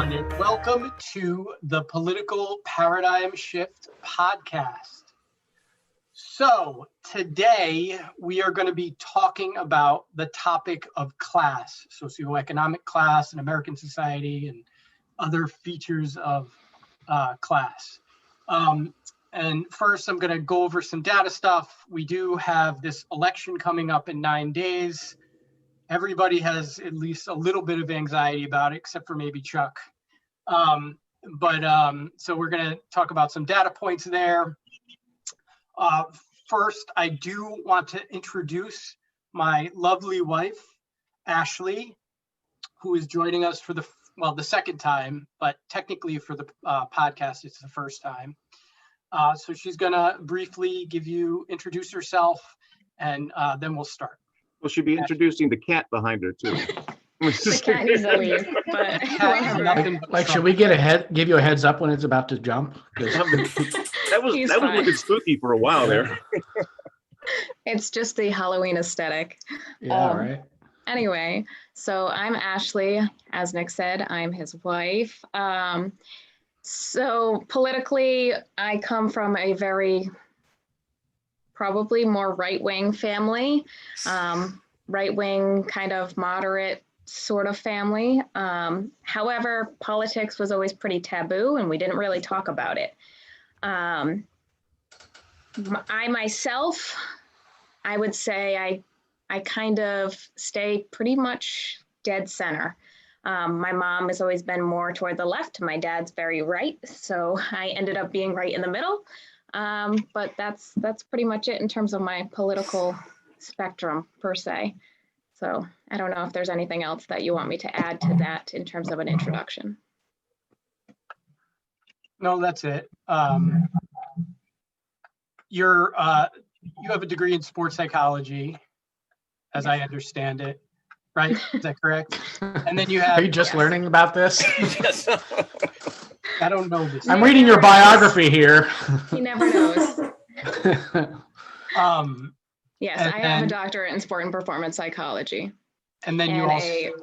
everyone, and welcome to the Political Paradigm Shift podcast. So, today we are going to be talking about the topic of class, socioeconomic class in American society, and other features of class. And first, I'm going to go over some data stuff. We do have this election coming up in 9 days. Everybody has at least a little bit of anxiety about it, except for maybe Chuck. So we're going to talk about some data points there. First, I do want to introduce my lovely wife, Ashley, who is joining us for the second time, but technically for the podcast, it's the first time. So she's going to briefly introduce herself, and then we'll start. Well, she'll be introducing the cat behind her too. The cat needs to leave, but should we give you a heads up when it's about to jump? That was looking spooky for a while there. It's just the Halloween aesthetic. Yeah, right. Anyway, so I'm Ashley. As Nick said, I'm his wife. So politically, I come from a probably more right-wing family, right-wing kind of moderate sort of family. However, politics was always pretty taboo and we didn't really talk about it. I myself, I would say I kind of stay pretty much dead center. My mom has always been more toward the left. My dad's very right. So I ended up being right in the middle. But that's pretty much it in terms of my political spectrum per se. So I don't know if there's anything else that you want me to add to that in terms of an introduction. No, that's it. You have a degree in sports psychology, as I understand it, right? Is that correct? And then you have. Are you just learning about this? Yes. I don't know this. I'm reading your biography here. He never knows. Yes, I have a doctorate in sport and performance psychology. And then you also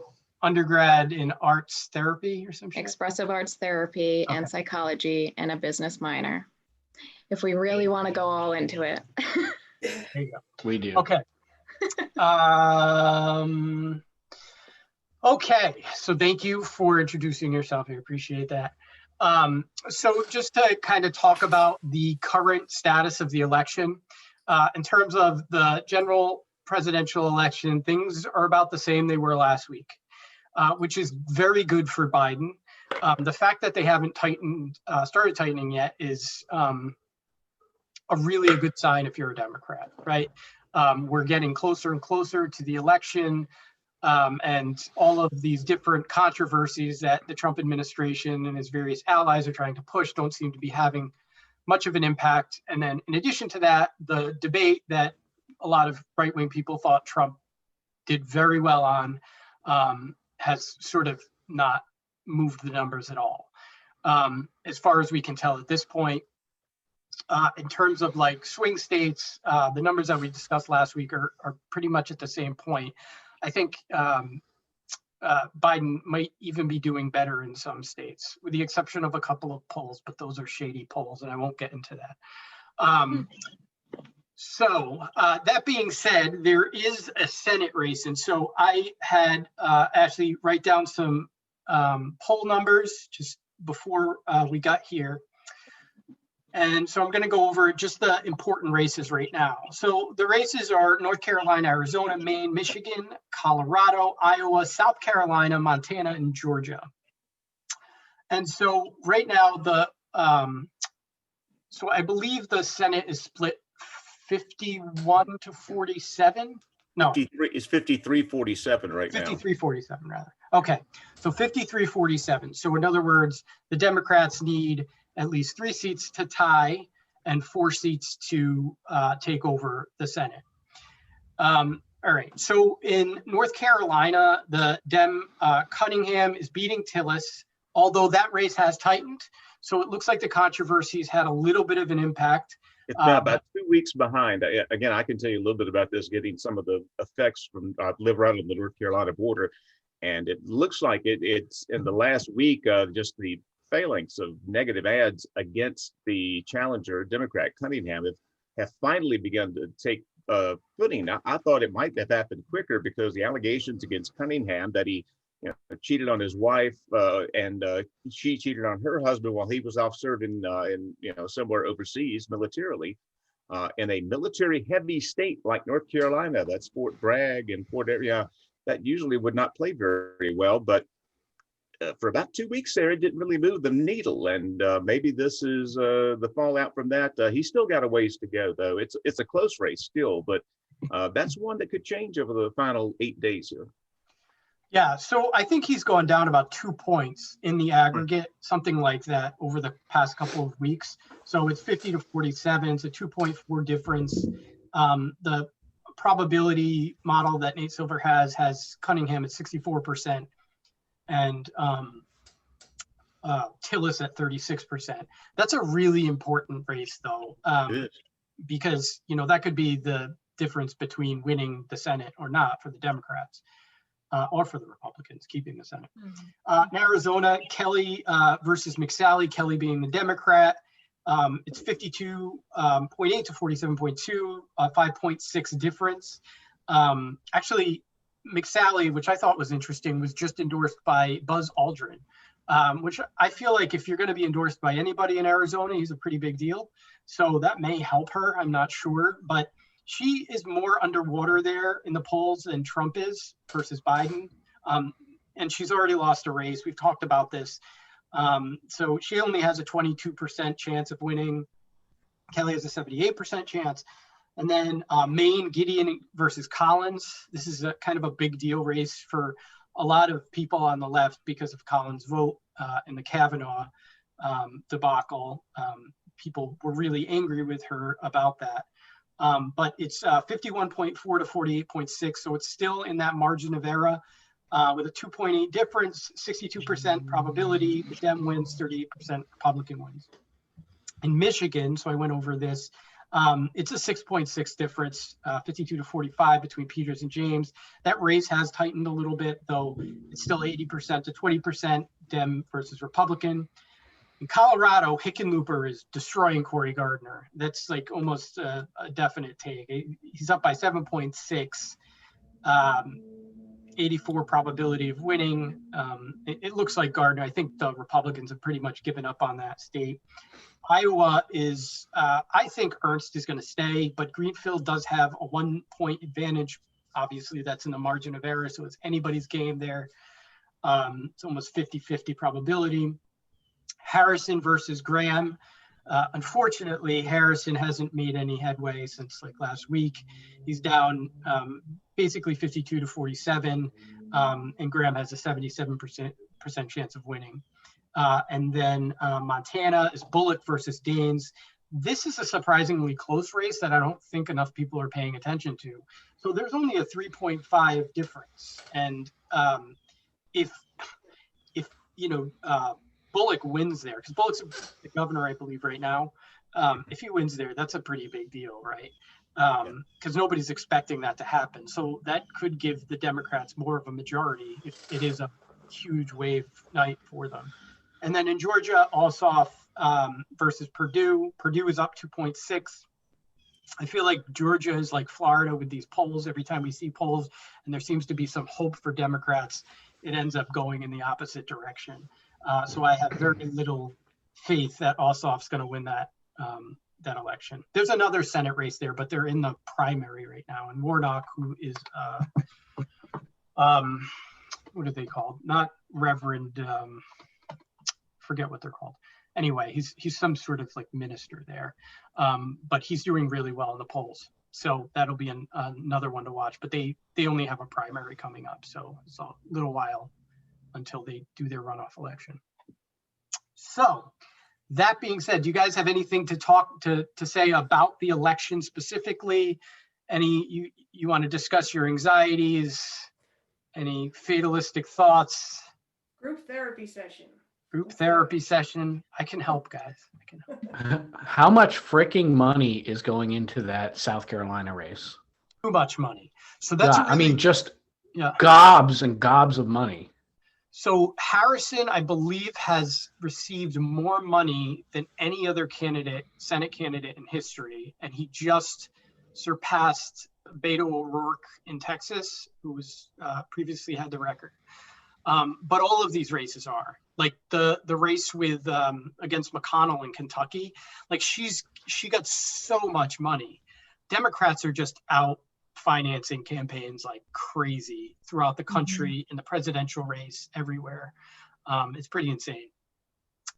undergrad in arts therapy or some shit? Expressive arts therapy and psychology, and a business minor. If we really want to go all into it. There you go. We do. Okay. Okay, so thank you for introducing yourself. I appreciate that. So just to kind of talk about the current status of the election, in terms of the general presidential election, things are about the same they were last week, which is very good for Biden. The fact that they haven't started tightening yet is a good sign if you're a Democrat, right? We're getting closer and closer to the election. And all of these different controversies that the Trump administration and his various allies are trying to push don't seem to be having much of an impact. And then in addition to that, the debate that a lot of right-wing people thought Trump did very well on has sort of not moved the numbers at all. As far as we can tell at this point, in terms of like swing states, the numbers that we discussed last week are pretty much at the same point. I think Biden might even be doing better in some states, with the exception of a couple of polls, but those are shady polls, and I won't get into that. So that being said, there is a Senate race, and so I had Ashley write down some poll numbers just before we got here. And so I'm going to go over just the important races right now. So the races are North Carolina, Arizona, Maine, Michigan, Colorado, Iowa, South Carolina, Montana, and Georgia. And so right now, so I believe the Senate is split 51 to 47. No, it's 53-47 right now. 53-47 rather. Okay, so 53-47. So in other words, the Democrats need at least 3 seats to tie and 4 seats to take over the Senate. All right, so in North Carolina, the Dem Cunningham is beating Tillis, although that race has tightened. So it looks like the controversies had a little bit of an impact. It's now about 2 weeks behind. Again, I can tell you a little bit about this, getting some of the effects from, I live right on the North Carolina border. And it looks like it's in the last week, just the phalanx of negative ads against the challenger Democrat Cunningham have finally begun to take footing. Now, I thought it might have happened quicker because the allegations against Cunningham that he cheated on his wife and she cheated on her husband while he was off serving in somewhere overseas militarily in a military heavy state like North Carolina. That's Fort Bragg and Fort Area. That usually would not play very well, but for about 2 weeks there, it didn't really move the needle. And maybe this is the fallout from that. He's still got a ways to go, though. It's a close race still, but that's one that could change over the final 8 days here. Yeah, so I think he's gone down about 2 points in the aggregate, something like that over the past couple of weeks. So it's 50 to 47. It's a 2.4 difference. The probability model that Nate Silver has Cunningham at 64% and Tillis at 36%. That's a really important race, though, because that could be the difference between winning the Senate or not for the Democrats. Or for the Republicans keeping the Senate. In Arizona, Kelly versus McSally, Kelly being the Democrat. It's 52.8 to 47.2, 5.6 difference. Actually, McSally, which I thought was interesting, was just endorsed by Buzz Aldrin, which I feel like if you're going to be endorsed by anybody in Arizona, he's a pretty big deal. So that may help her. I'm not sure, but she is more underwater there in the polls than Trump is versus Biden. And she's already lost a race. We've talked about this. So she only has a 22% chance of winning. Kelly has a 78% chance. And then Maine, Gideon versus Collins. This is a kind of a big deal race for a lot of people on the left because of Collins' vote in the Kavanaugh debacle. People were really angry with her about that. But it's 51.4 to 48.6, so it's still in that margin of error with a 2.8 difference, 62% probability. The Dem wins, 38% Republican wins. In Michigan, so I went over this, it's a 6.6 difference, 52 to 45 between Peters and James. That race has tightened a little bit, though it's still 80% to 20% Dem versus Republican. In Colorado, Hickenlooper is destroying Cory Gardner. That's like almost a definite take. He's up by 7.6, 84 probability of winning. It looks like Gardner. I think the Republicans have pretty much given up on that state. Iowa is, I think Ernst is going to stay, but Greenfield does have a 1 point advantage. Obviously, that's in the margin of error, so it's anybody's game there. It's almost 50-50 probability. Harrison versus Graham. Unfortunately, Harrison hasn't made any headway since like last week. He's down basically 52 to 47, and Graham has a 77% chance of winning. And then Montana is Bullock versus Daines. This is a surprisingly close race that I don't think enough people are paying attention to. So there's only a 3.5 difference. And if Bullock wins there, because Bullock's the governor, I believe, right now. If he wins there, that's a pretty big deal, right? Because nobody's expecting that to happen. So that could give the Democrats more of a majority if it is a huge wave night for them. And then in Georgia, Ossoff versus Perdue. Perdue is up 2.6. I feel like Georgia is like Florida with these polls. Every time we see polls and there seems to be some hope for Democrats, it ends up going in the opposite direction. So I have very little faith that Ossoff's going to win that election. There's another Senate race there, but they're in the primary right now. And Warnock, who is, what are they called? Not Reverend, forget what they're called. Anyway, he's some sort of like minister there, but he's doing really well in the polls. So that'll be another one to watch. But they only have a primary coming up, so it's a little while until they do their runoff election. So that being said, do you guys have anything to say about the election specifically? Any you want to discuss your anxieties? Any fatalistic thoughts? Group therapy session. Group therapy session. I can help, guys. I can help. How much freaking money is going into that South Carolina race? Too much money. So that's I mean, just Yeah. Gobs and gobs of money. So Harrison, I believe, has received more money than any other candidate, Senate candidate in history, and he just surpassed Beto O'Rourke in Texas, who was previously had the record. But all of these races are like the race with against McConnell in Kentucky. Like she got so much money. Democrats are just out financing campaigns like crazy throughout the country in the presidential race everywhere. It's pretty insane.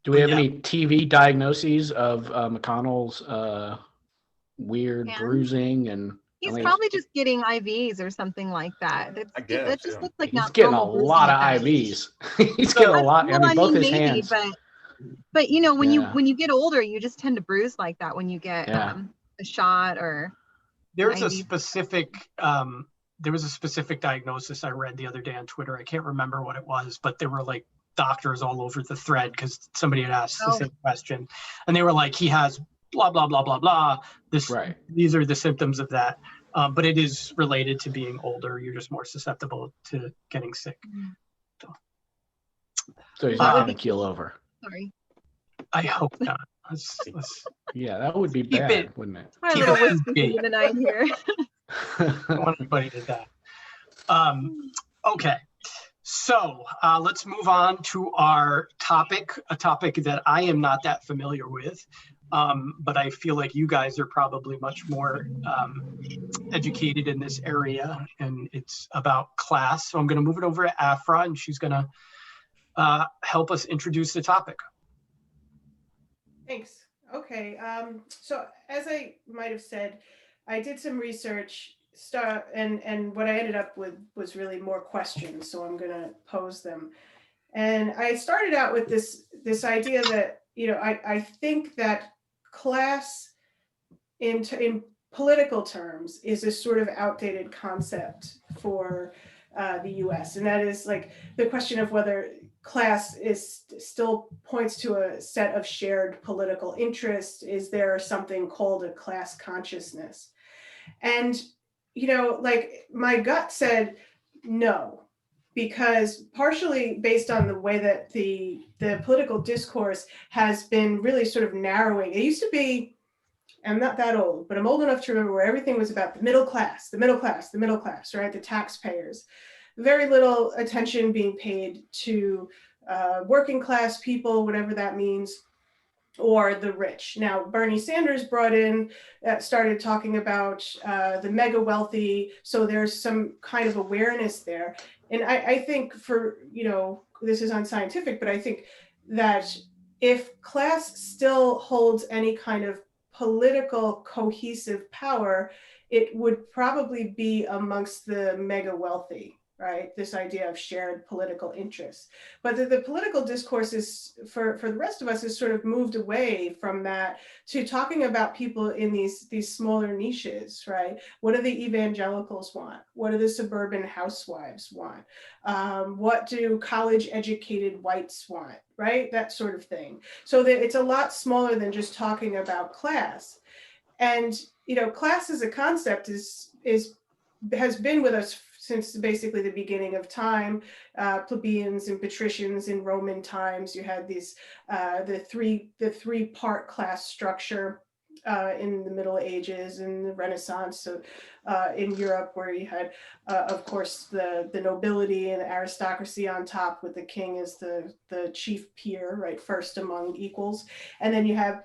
Do we But have yeah. any TV diagnoses of McConnell's weird Yeah. bruising and? He's I mean, probably just getting IVs or something like that. I guess, That just yeah. looks like he's not getting a normal bruising lot of at that age. IVs. He's getting a lot. I mean, both his maybe, hands. but you know, when Yeah. you get older, you just tend to bruise like that when you get Yeah. a shot or. There's a IV. specific there was a specific diagnosis I read the other day on Twitter. I can't remember what it was, but there were like doctors all over the thread because somebody had asked the same question, and they were like, he has blah blah blah blah blah. Right. These are the symptoms of that, but it is related to being older. You're just more susceptible to getting sick. So he's not going to keel over. Sorry. I hope not. Yeah, that would be Keep bad, it- wouldn't it? My Keep little it whispers big. into the night here. I don't want anybody to die. Okay, so let's move on to our topic, a topic that I am not that familiar with, but I feel like you guys are probably much more educated in this area, and it's about class. So I'm going to move it over to Afra, and she's going to help us introduce the topic. Thanks. Okay. So as I might have said, I did some research and what I ended up with was really more questions. So I'm going to pose them. And I started out with this idea that, you know, I think that class in political terms is a sort of outdated concept for the US. And that is like the question of whether class is still points to a set of shared political interests. Is there something called a class consciousness? And, you know, like my gut said no, because partially based on the way that the political discourse has been really sort of narrowing. It used to be, I'm not that old, but I'm old enough to remember where everything was about the middle class, right? The taxpayers. Very little attention being paid to working class people, whatever that means, or the rich. Now, Bernie Sanders started talking about the mega wealthy, so there's some kind of awareness there. And I think you know, this is unscientific, but I think that if class still holds any kind of political cohesive power, it would probably be amongst the mega wealthy, right? This idea of shared political interests. But the political discourse is, for the rest of us, is sort of moved away from that to talking about people in these smaller niches, right? What do the evangelicals want? What do the suburban housewives want? What do college educated whites want, right? That sort of thing. So that it's a lot smaller than just talking about class. And, you know, class as a concept has been with us since basically the beginning of time. Plebeians and patricians in Roman times, you had these the three-part class structure in the Middle Ages and the Renaissance. So in Europe, where you had, of course, the nobility and aristocracy on top, with the king as the chief peer, right, first among equals, and then you have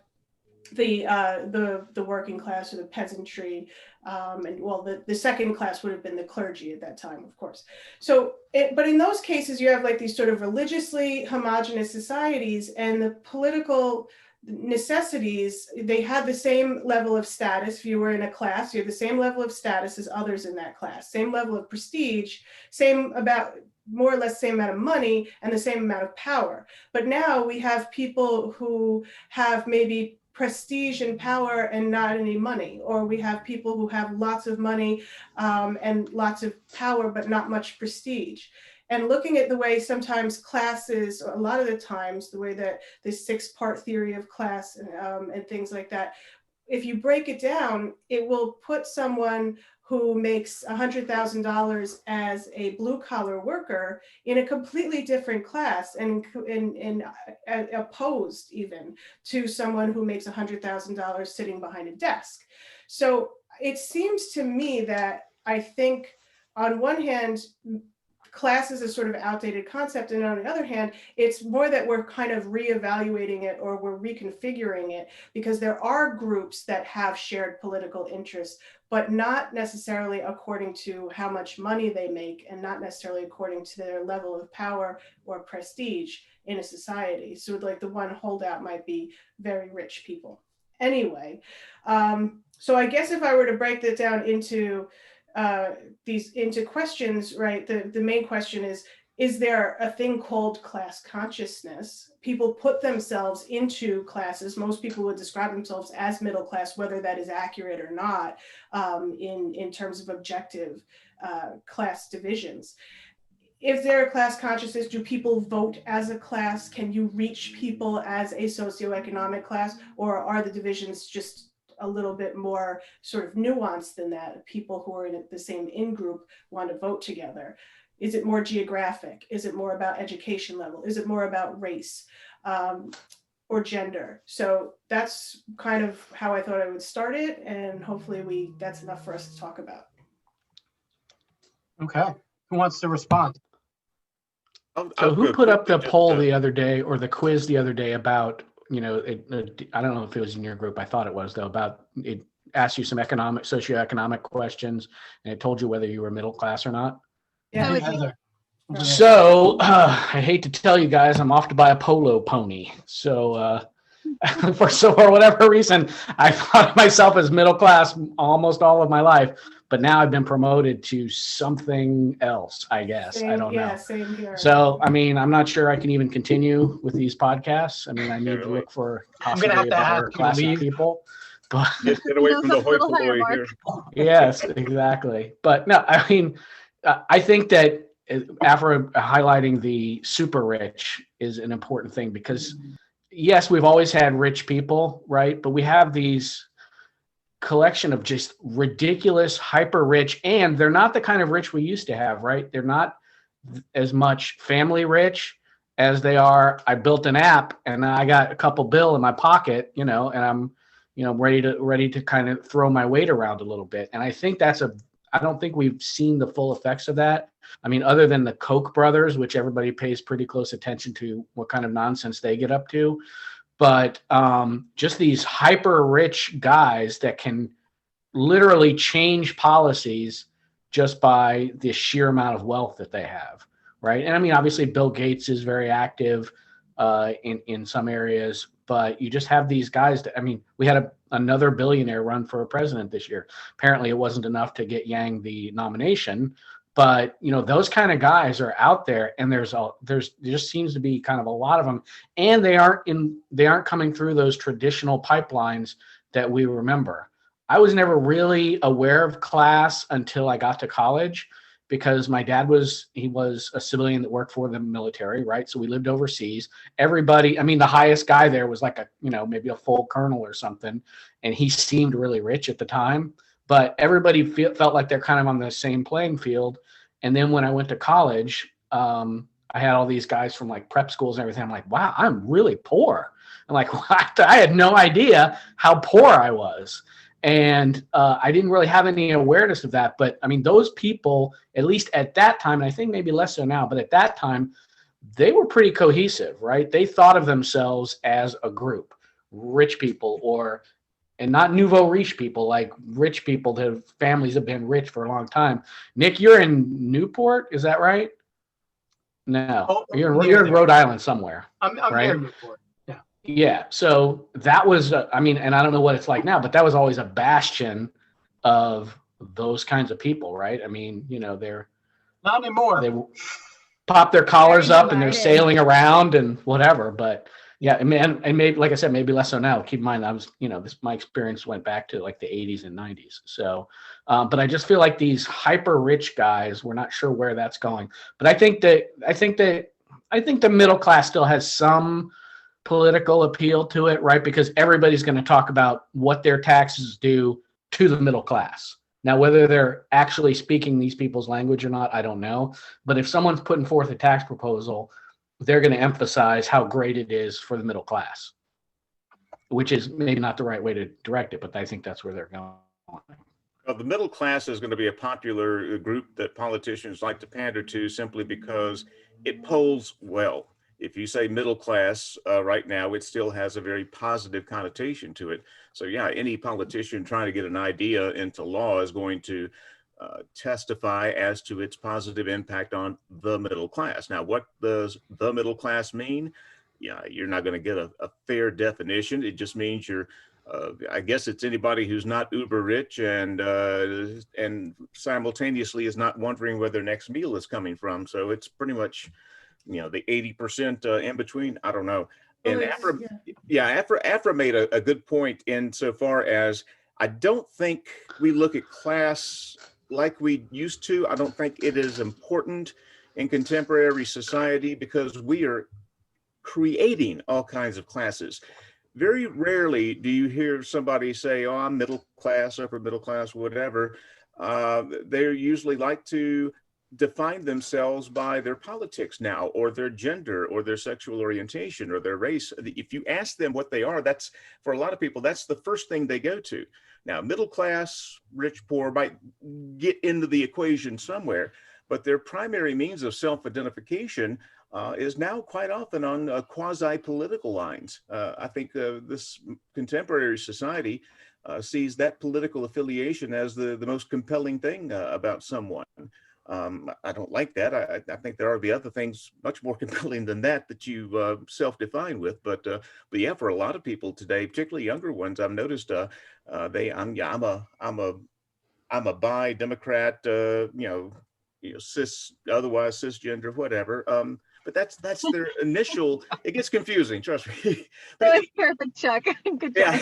the working class or the peasantry, and well, the second class would have been the clergy at that time, of course. So, but in those cases, you have like these sort of religiously homogenous societies, and the political necessities, they had the same level of status. If you were in a class, you had the same level of status as others in that class, same level of prestige, more or less same amount of money and the same amount of power. But now we have people who have maybe prestige and power and not any money, or we have people who have lots of money and lots of power but not much prestige. And looking at the way sometimes classes, a lot of the times, the way that this 6-part theory of class and things like that if you break it down, it will put someone who makes $100,000 as a blue collar worker in a completely different class and opposed even to someone who makes $100,000 sitting behind a desk. So it seems to me that I think on one hand, class is a sort of outdated concept, and on the other hand, it's more that we're kind of reevaluating it, or we're reconfiguring it, because there are groups that have shared political interests, but not necessarily according to how much money they make, and not necessarily according to their level of power or prestige in a society. So like the one holdout might be very rich people. Anyway, so I guess if I were to break that down into questions, right? The main question is there a thing called class consciousness? People put themselves into classes. Most people would describe themselves as middle class, whether that is accurate or not, in terms of objective class divisions. Is there a class consciousness? Do people vote as a class? Can you reach people as a socioeconomic class, or are the divisions just a little bit more sort of nuanced than that? People who are in the same in-group want to vote together. Is it more geographic? Is it more about education level? Is it more about race or gender? So that's kind of how I thought I would start it, and hopefully that's enough for us to talk about. Okay, who wants to respond? So who put up the poll the other day, or the quiz the other day about, I don't know if it was in your group. I thought it was, though, about it asked you some socioeconomic questions, and it told you whether you were middle class or not. Yeah, That was Heather. So I hate to tell you guys, I'm off to buy a polo pony. So for whatever reason, I thought of myself as middle class almost all of my life, but now I've been promoted to something else, I guess. I don't know. Same here. So, I mean, I'm not sure I can even continue with these podcasts. I mean, I need to look for possibly have a to better ask you to class of leave. people. But Get away Those from the are hoi little higher polloi mark. here. yes, exactly. But no, I mean, I think that after highlighting the super rich is an important thing, because yes, we've always had rich people, right? But we have these collection of just ridiculous, hyper rich, and they're not the kind of rich we used to have, right? They're not as much family rich as they are, I built an app and I got a couple bill in my pocket, and I'm, ready to kind of throw my weight around a little bit. And I think I don't think we've seen the full effects of that. I mean, other than the Koch brothers, which everybody pays pretty close attention to what kind of nonsense they get up to. But just these hyper rich guys that can literally change policies just by the sheer amount of wealth that they have, right? And I mean, obviously, Bill Gates is very active in some areas, but you just have these guys that, I mean, we had another billionaire run for president this year. Apparently, it wasn't enough to get Yang the nomination, but those kind of guys are out there, and there just seems to be kind of a lot of them, and they aren't coming through those traditional pipelines that we remember. I was never really aware of class until I got to college, because my dad was a civilian that worked for the military, right? So we lived overseas. Everybody, I mean, the highest guy there was like maybe a full colonel or something, and he seemed really rich at the time. But everybody felt like they're kind of on the same playing field. And then when I went to college, I had all these guys from like prep schools and everything. I'm like, wow, I'm really poor. I'm like, I had no idea how poor I was. And I didn't really have any awareness of that. But I mean, those people, at least at that time, and I think maybe less so now, but at that time, they were pretty cohesive, right? They thought of themselves as a group, rich people, and not nouveau riche people, like rich people that have families have been rich for a long time. Nick, you're in Newport, is that right? No, Oh, you're in Rhode Island somewhere. I'm right? here in Newport. Yeah. Yeah. So that was, I mean, and I don't know what it's like now, but that was always a bastion of those kinds of people, right? I mean, they're Not anymore. they pop their collars Very up and they're divided. sailing around and whatever. But yeah, and maybe, like I said, maybe less so now. Keep in mind, I was, my experience went back to like the 80s and 90s. So, but I just feel like these hyper rich guys, we're not sure where that's going. But I think the middle class still has some political appeal to it, right? Because everybody's going to talk about what their taxes do to the middle class. Now, whether they're actually speaking these people's language or not, I don't know. But if someone's putting forth a tax proposal, they're going to emphasize how great it is for the middle class, which is maybe not the right way to direct it, but I think that's where they're going. The middle class is going to be a popular group that politicians like to pander to simply because it polls well. If you say middle class right now, it still has a very positive connotation to it. So yeah, any politician trying to get an idea into law is going to testify as to its positive impact on the middle class. Now, what does the middle class mean? Yeah, you're not going to get a fair definition. It just means you're I guess it's anybody who's not uber rich and simultaneously is not wondering where their next meal is coming from. So it's pretty much, you know, the 80% in between. I don't know. And Afra made a good point insofar as I don't think we look at class like we used to. I don't think it is important in contemporary society because we are creating all kinds of classes. Very rarely do you hear somebody say, oh, I'm middle class, upper middle class, whatever. They usually like to define themselves by their politics now, or their gender, or their sexual orientation, or their race. If you ask them what they are, that's, for a lot of people, that's the first thing they go to. Now, middle class, rich, poor might get into the equation somewhere, but their primary means of self-identification is now quite often on quasi-political lines. I think this contemporary society sees that political affiliation as the most compelling thing about someone. I don't like that. I think there are the other things much more compelling than that you self-define with. But yeah, for a lot of people today, particularly younger ones, I've noticed I'm a bi Democrat, cis, otherwise cisgender, whatever. But that's their initial. It gets confusing, trust me. That was perfect, Chuck. Good job.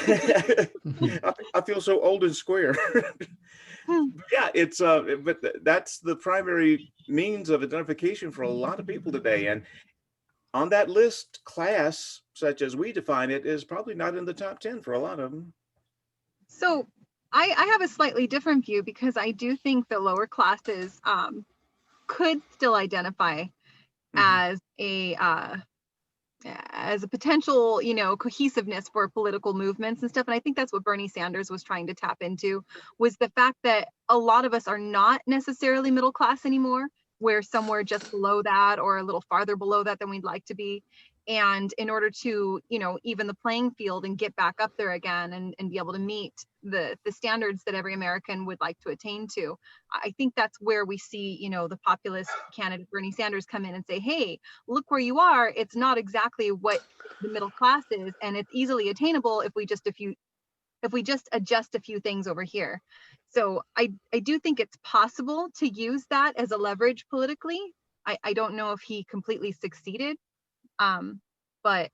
Yeah. I feel so old and square. Yeah, it's but that's the primary means of identification for a lot of people today. And on that list, class, such as we define it, is probably not in the top 10 for a lot of them. So I have a slightly different view because I do think the lower classes could still identify as a potential, cohesiveness for political movements and stuff. And I think that's what Bernie Sanders was trying to tap into, was the fact that a lot of us are not necessarily middle class anymore. We're somewhere just below that or a little farther below that than we'd like to be. And in order to, even the playing field and get back up there again and be able to meet the standards that every American would like to attain to, I think that's where we see, the populist candidate Bernie Sanders come in and say, hey, look where you are. It's not exactly what the middle class is, and it's easily attainable if we just adjust a few things over here. So I do think it's possible to use that as a leverage politically. I don't know if he completely succeeded. But,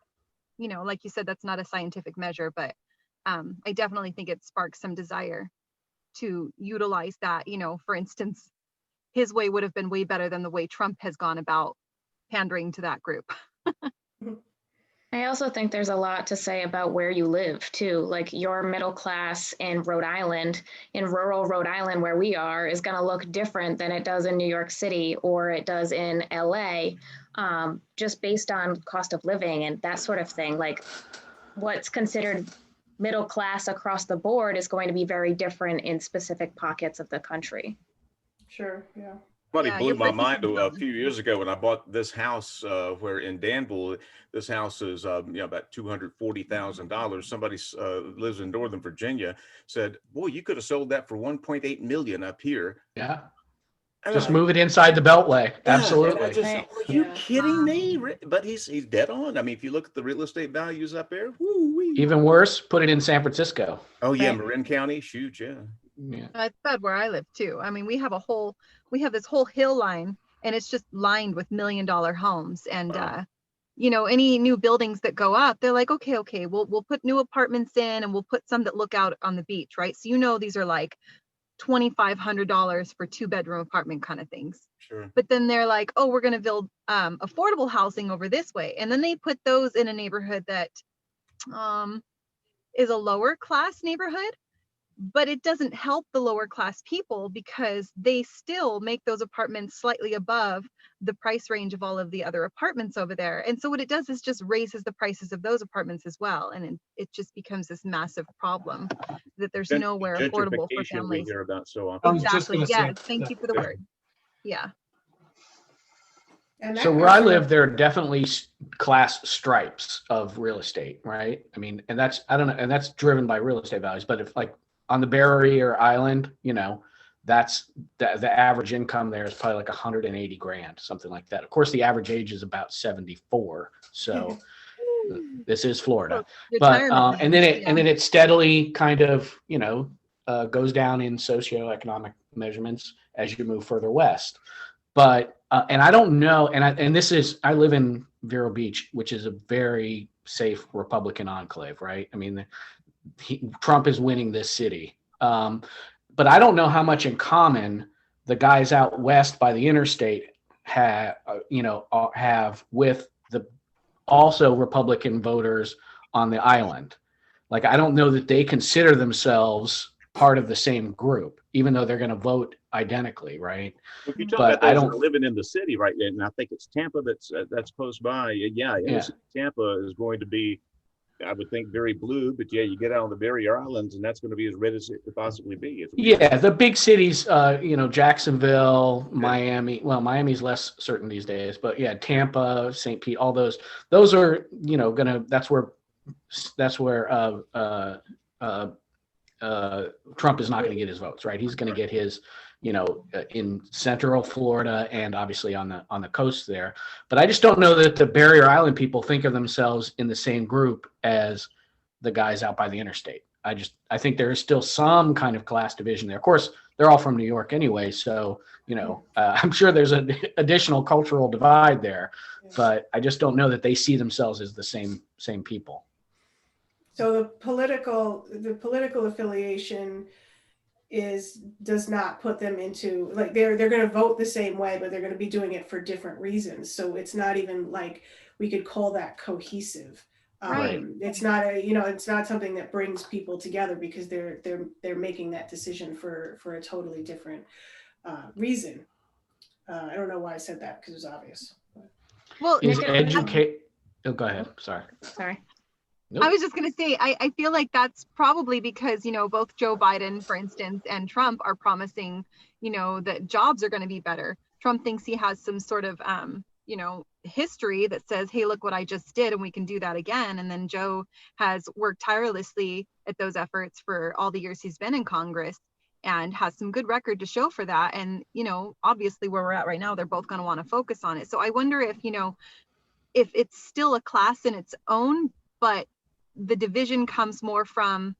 like you said, that's not a scientific measure, but I definitely think it sparks some desire to utilize that. For instance, his way would have been way better than the way Trump has gone about pandering to that group. I also think there's a lot to say about where you live too. Like your middle class in Rhode Island, in rural Rhode Island where we are, is going to look different than it does in New York City or it does in LA, just based on cost of living and that sort of thing. Like what's considered middle class across the board is going to be very different in specific pockets of the country. Sure, yeah. Somebody blew my mind a few years ago when I bought this house where in Danville, this house is about $240,000. Somebody lives in Northern Virginia, said, boy, you could have sold that for 1.8 million up here. Yeah. Just move it inside the Beltway. Absolutely. Are you kidding me? But he's dead on. I mean, if you look at the real estate values up there, woo-wee. Even worse, put it in San Francisco. Oh yeah, Marin County, huge, yeah. It's bad where I live too. I mean, we have this whole hill line, and it's just lined with $1 million homes. And Wow. Any new buildings that go up, they're like, okay, we'll put new apartments in, and we'll put some that look out on the beach, right? So these are like $2,500 for 2-bedroom apartment kind of things. Sure. But then they're like, oh, we're going to build affordable housing over this way. And then they put those in a neighborhood that is a lower class neighborhood, but it doesn't help the lower class people because they still make those apartments slightly above the price range of all of the other apartments over there. And so what it does is just raises the prices of those apartments as well. And it just becomes this massive problem that there's nowhere affordable for Gentrification we families. hear about so I often. was just Exactly. gonna say, Yeah. Thank yeah. you for the word. Yeah. And that So where comes I from- live, there are definitely class stripes of real estate, right? I mean, and that's, I don't know, and that's driven by real estate values. But if like on the Barrier Island, you know, that's the average income there is probably like 180 grand, something like that. Of course, the average age is about 74. So this is Florida. But Retirement and then age, and then it steadily kind of, you know, goes down in socioeconomic measurements as you move further west. But and I don't know, and this is, I live in Vero Beach, which is a very safe Republican enclave, right? I mean, Trump is winning this city, but I don't know how much in common the guys out west by the interstate have with the also Republican voters on the island. Like, I don't know that they consider themselves part of the same group, even though they're going to vote identically, right? If you talk But about those I that don't- are living in the city right now, and I think it's Tampa that's close by. Yeah, Yeah. Tampa is going to be, I would think, very blue. But yeah, you get out on the Barrier Islands, and that's going to be as red as it could possibly be. Yeah, the big cities, Jacksonville, Miami. Well, Miami's less certain these days, but yeah, Tampa, St. Pete, all those are, that's where Trump is not going to get his votes, right? He's going to get his, in Central Florida and obviously on the coast there. But I just don't know that the Barrier Island people think of themselves in the same group as the guys out by the interstate. I think there is still some kind of class division there. Of course, they're all from New York anyway, so I'm sure there's an additional cultural divide there. But I just don't know that they see themselves as the same people. So the political affiliation does not put them into, like, they're going to vote the same way, but they're going to be doing it for different reasons. So it's not even like we could call that cohesive. Right. It's not it's not something that brings people together because they're making that decision for a totally different reason. I don't know why I said that because it was obvious. Well, Is Nick, educate? Oh, go ahead. Sorry. Sorry. Nope. I was just going to say, I feel like that's probably because, both Joe Biden, for instance, and Trump are promising, that jobs are going to be better. Trump thinks he has some sort of, history that says, hey, look what I just did and we can do that again. And then Joe has worked tirelessly at those efforts for all the years he's been in Congress and has some good record to show for that. And, obviously where we're at right now, they're both going to want to focus on it. So I wonder if, if it's still a class in its own, but the division comes more from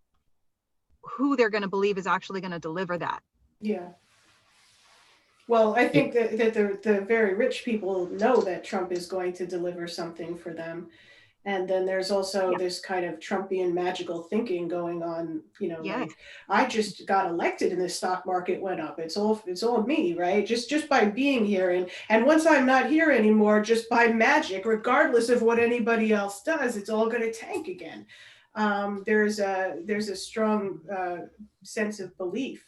who they're going to believe is actually going to deliver that. Yeah. Well, I think that the very rich people know that Trump is going to deliver something for them. And then there's also this kind of Trumpian magical thinking going on, like, I just got elected and the stock market went up. It's all me, right? Just by being here. And once I'm not here anymore, just by magic, regardless of what anybody else does, it's all going to tank again. There's a strong sense of belief.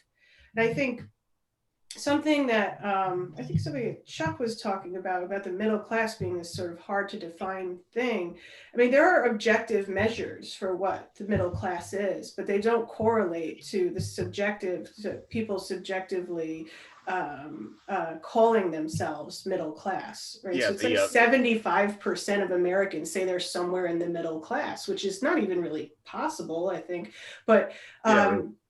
And I think something that Chuck was talking about the middle class being this sort of hard to define thing. I mean, there are objective measures for what the middle class is, but they don't correlate to people subjectively calling themselves middle class, right? Yeah, so it's like 75% of Americans say they're somewhere in the middle class, which is not even really possible, I think. But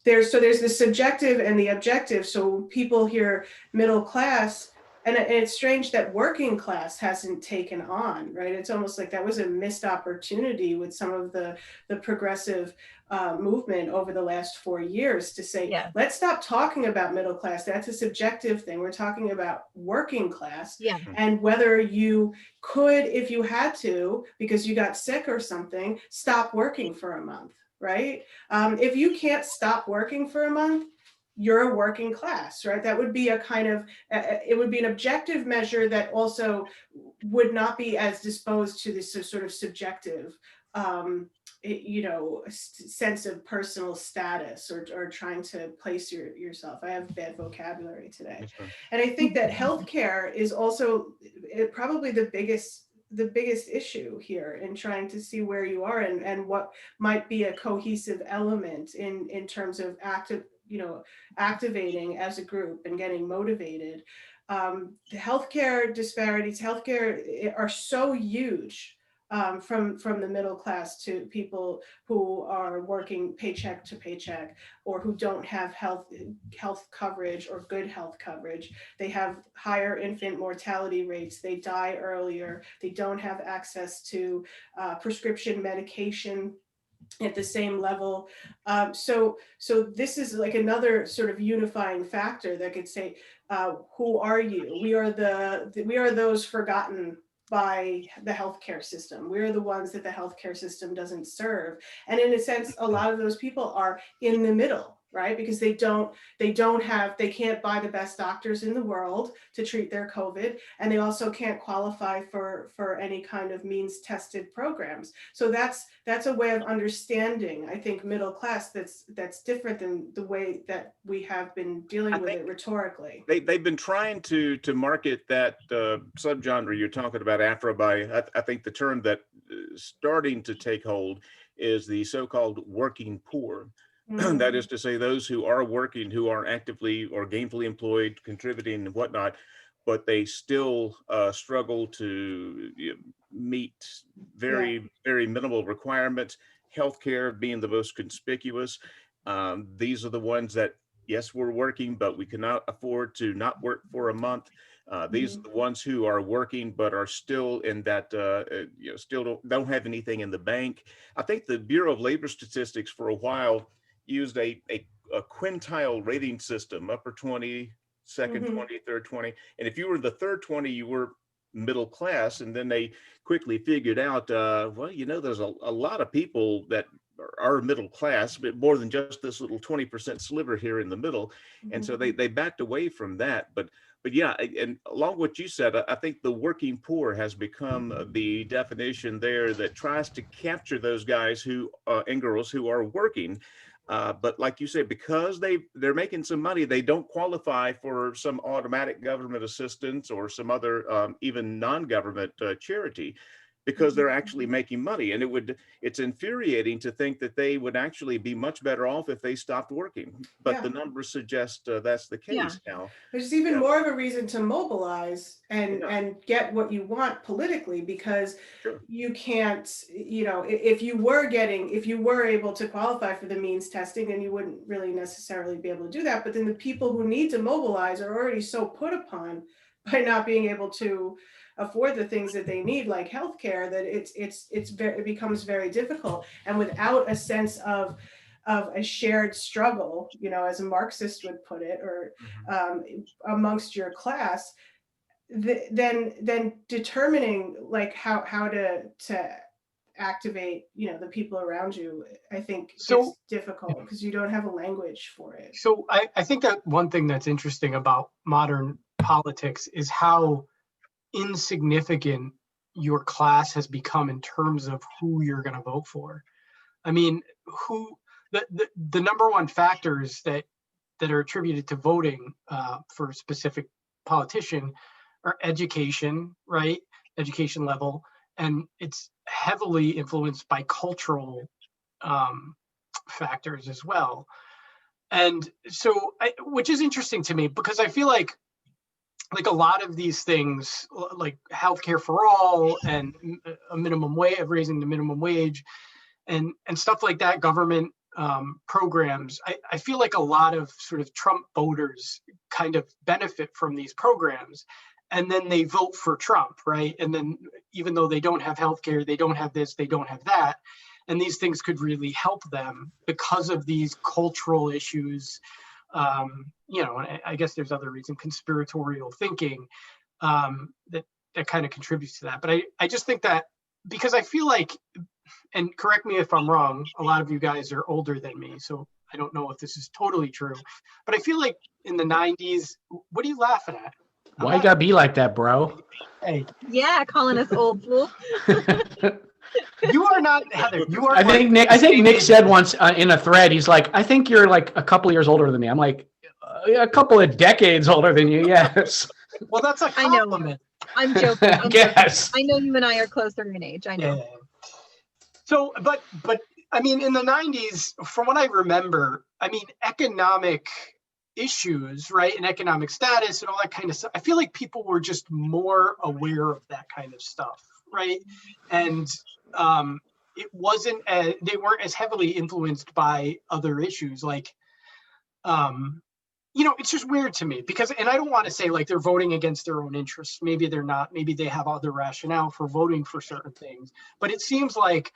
there's the subjective and the objective. So people hear middle class, and it's strange that working class hasn't taken on, right? It's almost like that was a missed opportunity with some of the progressive movement over the last 4 years to say, let's stop talking about middle class. That's a subjective thing. We're talking about working class, and whether you could, if you had to, because you got sick or something, stop working for a month. Right? If you can't stop working for a month, you're a working class, right? That would be a kind of, it would be an objective measure that also would not be as disposed to this sort of subjective, sense of personal status, or trying to place yourself. I have bad vocabulary today. Yes, ma'am. And I think that healthcare is also probably the biggest issue here in trying to see where you are, and what might be a cohesive element in terms of activating as a group and getting motivated. The healthcare disparities, healthcare are so huge, from the middle class to people who are working paycheck to paycheck, or who don't have health coverage or good health coverage. They have higher infant mortality rates. They die earlier. They don't have access to prescription medication at the same level. So this is like another sort of unifying factor that could say, who are you? We are those forgotten by the healthcare system. We're the ones that the healthcare system doesn't serve. And in a sense, a lot of those people are in the middle, right? Because they can't buy the best doctors in the world to treat their COVID. And they also can't qualify for any kind of means tested programs. So that's a way of understanding, I think, middle class that's different than the way that we have been dealing with it rhetorically. They've been trying to market that subgenre you're talking about, Afro-Bi. I think the term that is starting to take hold is the so-called working poor. That is to say, those who are working, who are actively or gainfully employed, contributing and whatnot, but they still struggle to meet very minimal requirements, healthcare being the most conspicuous. These are the ones that, yes, we're working, but we cannot afford to not work for a month. These are the ones who are working, but are still in that, still don't have anything in the bank. I think the Bureau of Labor Statistics for a while used a quintile rating system, upper 20, second 20, third 20. And if you were the third 20, you were middle class. And then they quickly figured out, there's a lot of people that are middle class, but more than just this little 20% sliver here in the middle. And so they backed away from that. But yeah, and along what you said, I think the working poor has become the definition there that tries to capture those guys and girls who are working. But like you said, because they're making some money, they don't qualify for some automatic government assistance or some other even non-government charity, because they're actually making money. And it's infuriating to think that they would actually be much better off if they stopped working. But the numbers suggest that's the case now. There's even more of a reason to mobilize and get what you want politically, because you can't, if you were able to qualify for the means testing, then you wouldn't really necessarily be able to do that. But then the people who need to mobilize are already so put upon by not being able to afford the things that they need, like healthcare, that it becomes very difficult. And without a sense of a shared struggle, as a Marxist would put it, or amongst your class, then determining like how to activate, the people around you, I think it's difficult because you don't have a language for it. So I think that one thing that's interesting about modern politics is how insignificant your class has become in terms of who you're going to vote for. I mean, the number one factors that are attributed to voting for a specific politician are education, right? Education level, and it's heavily influenced by cultural factors as well. And so, which is interesting to me, because I feel like a lot of these things, like healthcare for all and a minimum wage, raising the minimum wage, and stuff like that, government programs, I feel like a lot of sort of Trump voters kind of benefit from these programs, and then they vote for Trump, right? And then even though they don't have healthcare, they don't have this, they don't have that, and these things could really help them because of these cultural issues. And I guess there's other reasons, conspiratorial thinking, that kind of contributes to that. But I just think that, because I feel like, and correct me if I'm wrong, a lot of you guys are older than me, so I don't know if this is totally true, but I feel like in the 90s, what are you laughing at? Why you gotta be like that, bro? Hey, Yeah, calling us old fool. you are not, Heather, you are. I think like Nick. I think the Nick same said age. once in a thread, he's like, "I think you're like a couple years older than me." I'm like, "A couple of decades older than you." Yes, Well, that's a I know. compliment. I'm joking. I I'm joking. guess. I know you and I are closer in age. I know. Yeah. So, but I mean, in the 90s, from what I remember, I mean, economic issues, right, and economic status and all that kind of stuff, I feel like people were just more aware of that kind of stuff, right? And it wasn't, they weren't as heavily influenced by other issues like, you know, it's just weird to me because, and I don't want to say like they're voting against their own interests. Maybe they're not. Maybe they have other rationale for voting for certain things. But it seems like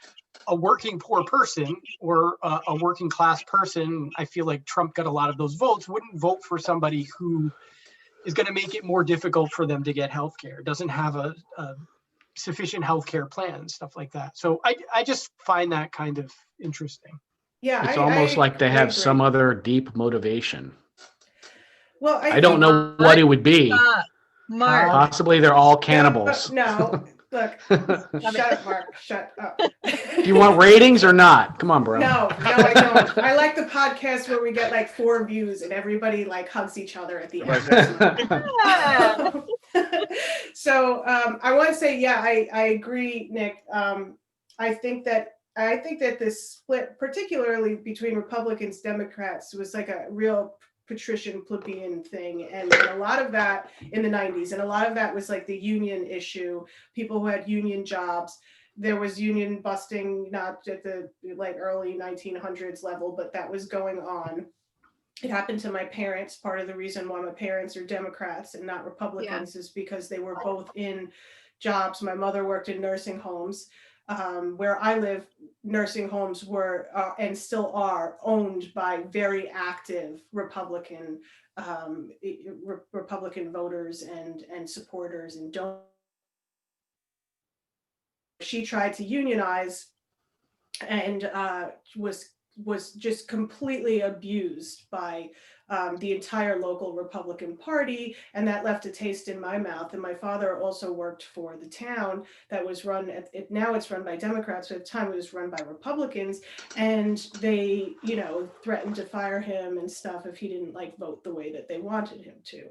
a working poor person or a working class person, I feel like Trump got a lot of those votes, wouldn't vote for somebody who is going to make it more difficult for them to get health care, doesn't have a sufficient health care plan, stuff like that. So I just find that kind of interesting. Yeah, It's almost like they I have agree. some other deep motivation. Well, I don't know what it would be. Stop. Mark. Possibly they're all cannibals. No, look, shut up, Mark, shut up. Do you want ratings or not? Come on, bro. No, I don't. I like the podcast where we get like 4 views and everybody like hugs each other at the end. Yeah. So I want to say, yeah, I agree, Nick. I think that this split, particularly between Republicans, Democrats, was like a real patrician plebeian thing, and a lot of that in the 90s, and a lot of that was like the union issue, people who had union jobs. There was union busting, not at the like early 1900s level, but that was going on. It happened to my parents. Part of the reason why my parents are Democrats and not Republicans is because they were both in jobs. My mother worked in nursing homes. Where I live, nursing homes were and still are owned by very active Republican Republican voters and supporters and donors. She tried to unionize and was just completely abused by the entire local Republican Party, and that left a taste in my mouth. And my father also worked for the town that was run now it's run by Democrats, but at the time it was run by Republicans, and they, you know, threatened to fire him and stuff if he didn't like vote the way that they wanted him to.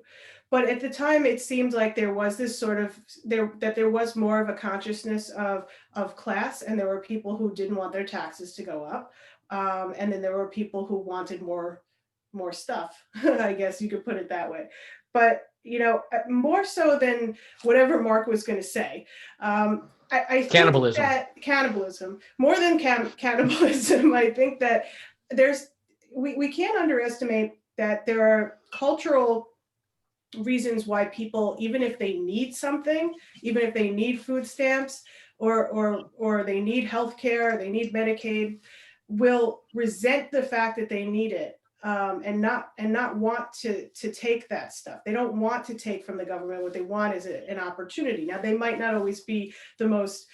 But at the time, it seemed like there was this sort of there was more of a consciousness of class, and there were people who didn't want their taxes to go up, and then there were people who wanted more stuff. I guess you could put it that way. But you know, more so than whatever Mark was going to say. I think Cannibalism. that cannibalism, more than cannibalism, I think that we can't underestimate that there are cultural reasons why people, even if they need something, even if they need food stamps or they need health care, they need Medicaid, will resent the fact that they need it. And not want to take that stuff. They don't want to take from the government. What they want is an opportunity. Now, they might not always be the most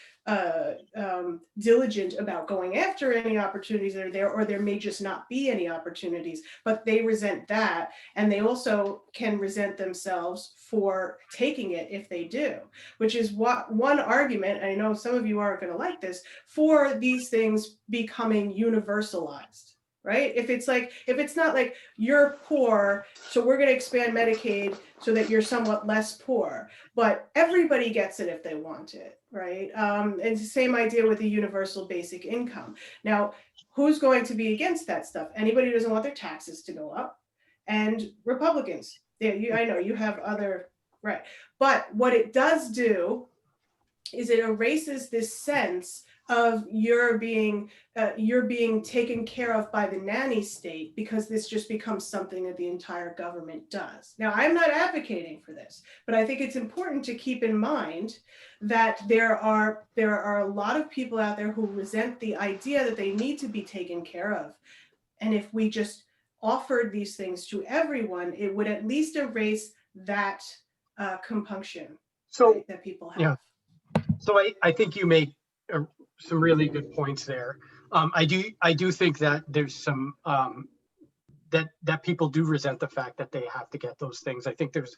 diligent about going after any opportunities that are there, or there may just not be any opportunities, but they resent that. And they also can resent themselves for taking it if they do, which is what one argument, I know some of you aren't going to like this, for these things becoming universalized. Right? If it's not like you're poor, so we're going to expand Medicaid so that you're somewhat less poor, but everybody gets it if they want it, right? And it's the same idea with the universal basic income. Now, who's going to be against that stuff? Anybody who doesn't want their taxes to go up, and Republicans. Yeah, I know you have other, right? But what it does do is it erases this sense of you're being taken care of by the nanny state, because this just becomes something that the entire government does. Now, I'm not advocating for this, but I think it's important to keep in mind that there are a lot of people out there who resent the idea that they need to be taken care of. And if we just offered these things to everyone, it would at least erase that compunction, So right, that people have. yeah. So I think you make some really good points there. I do think that there's some that people do resent the fact that they have to get those things. I think there's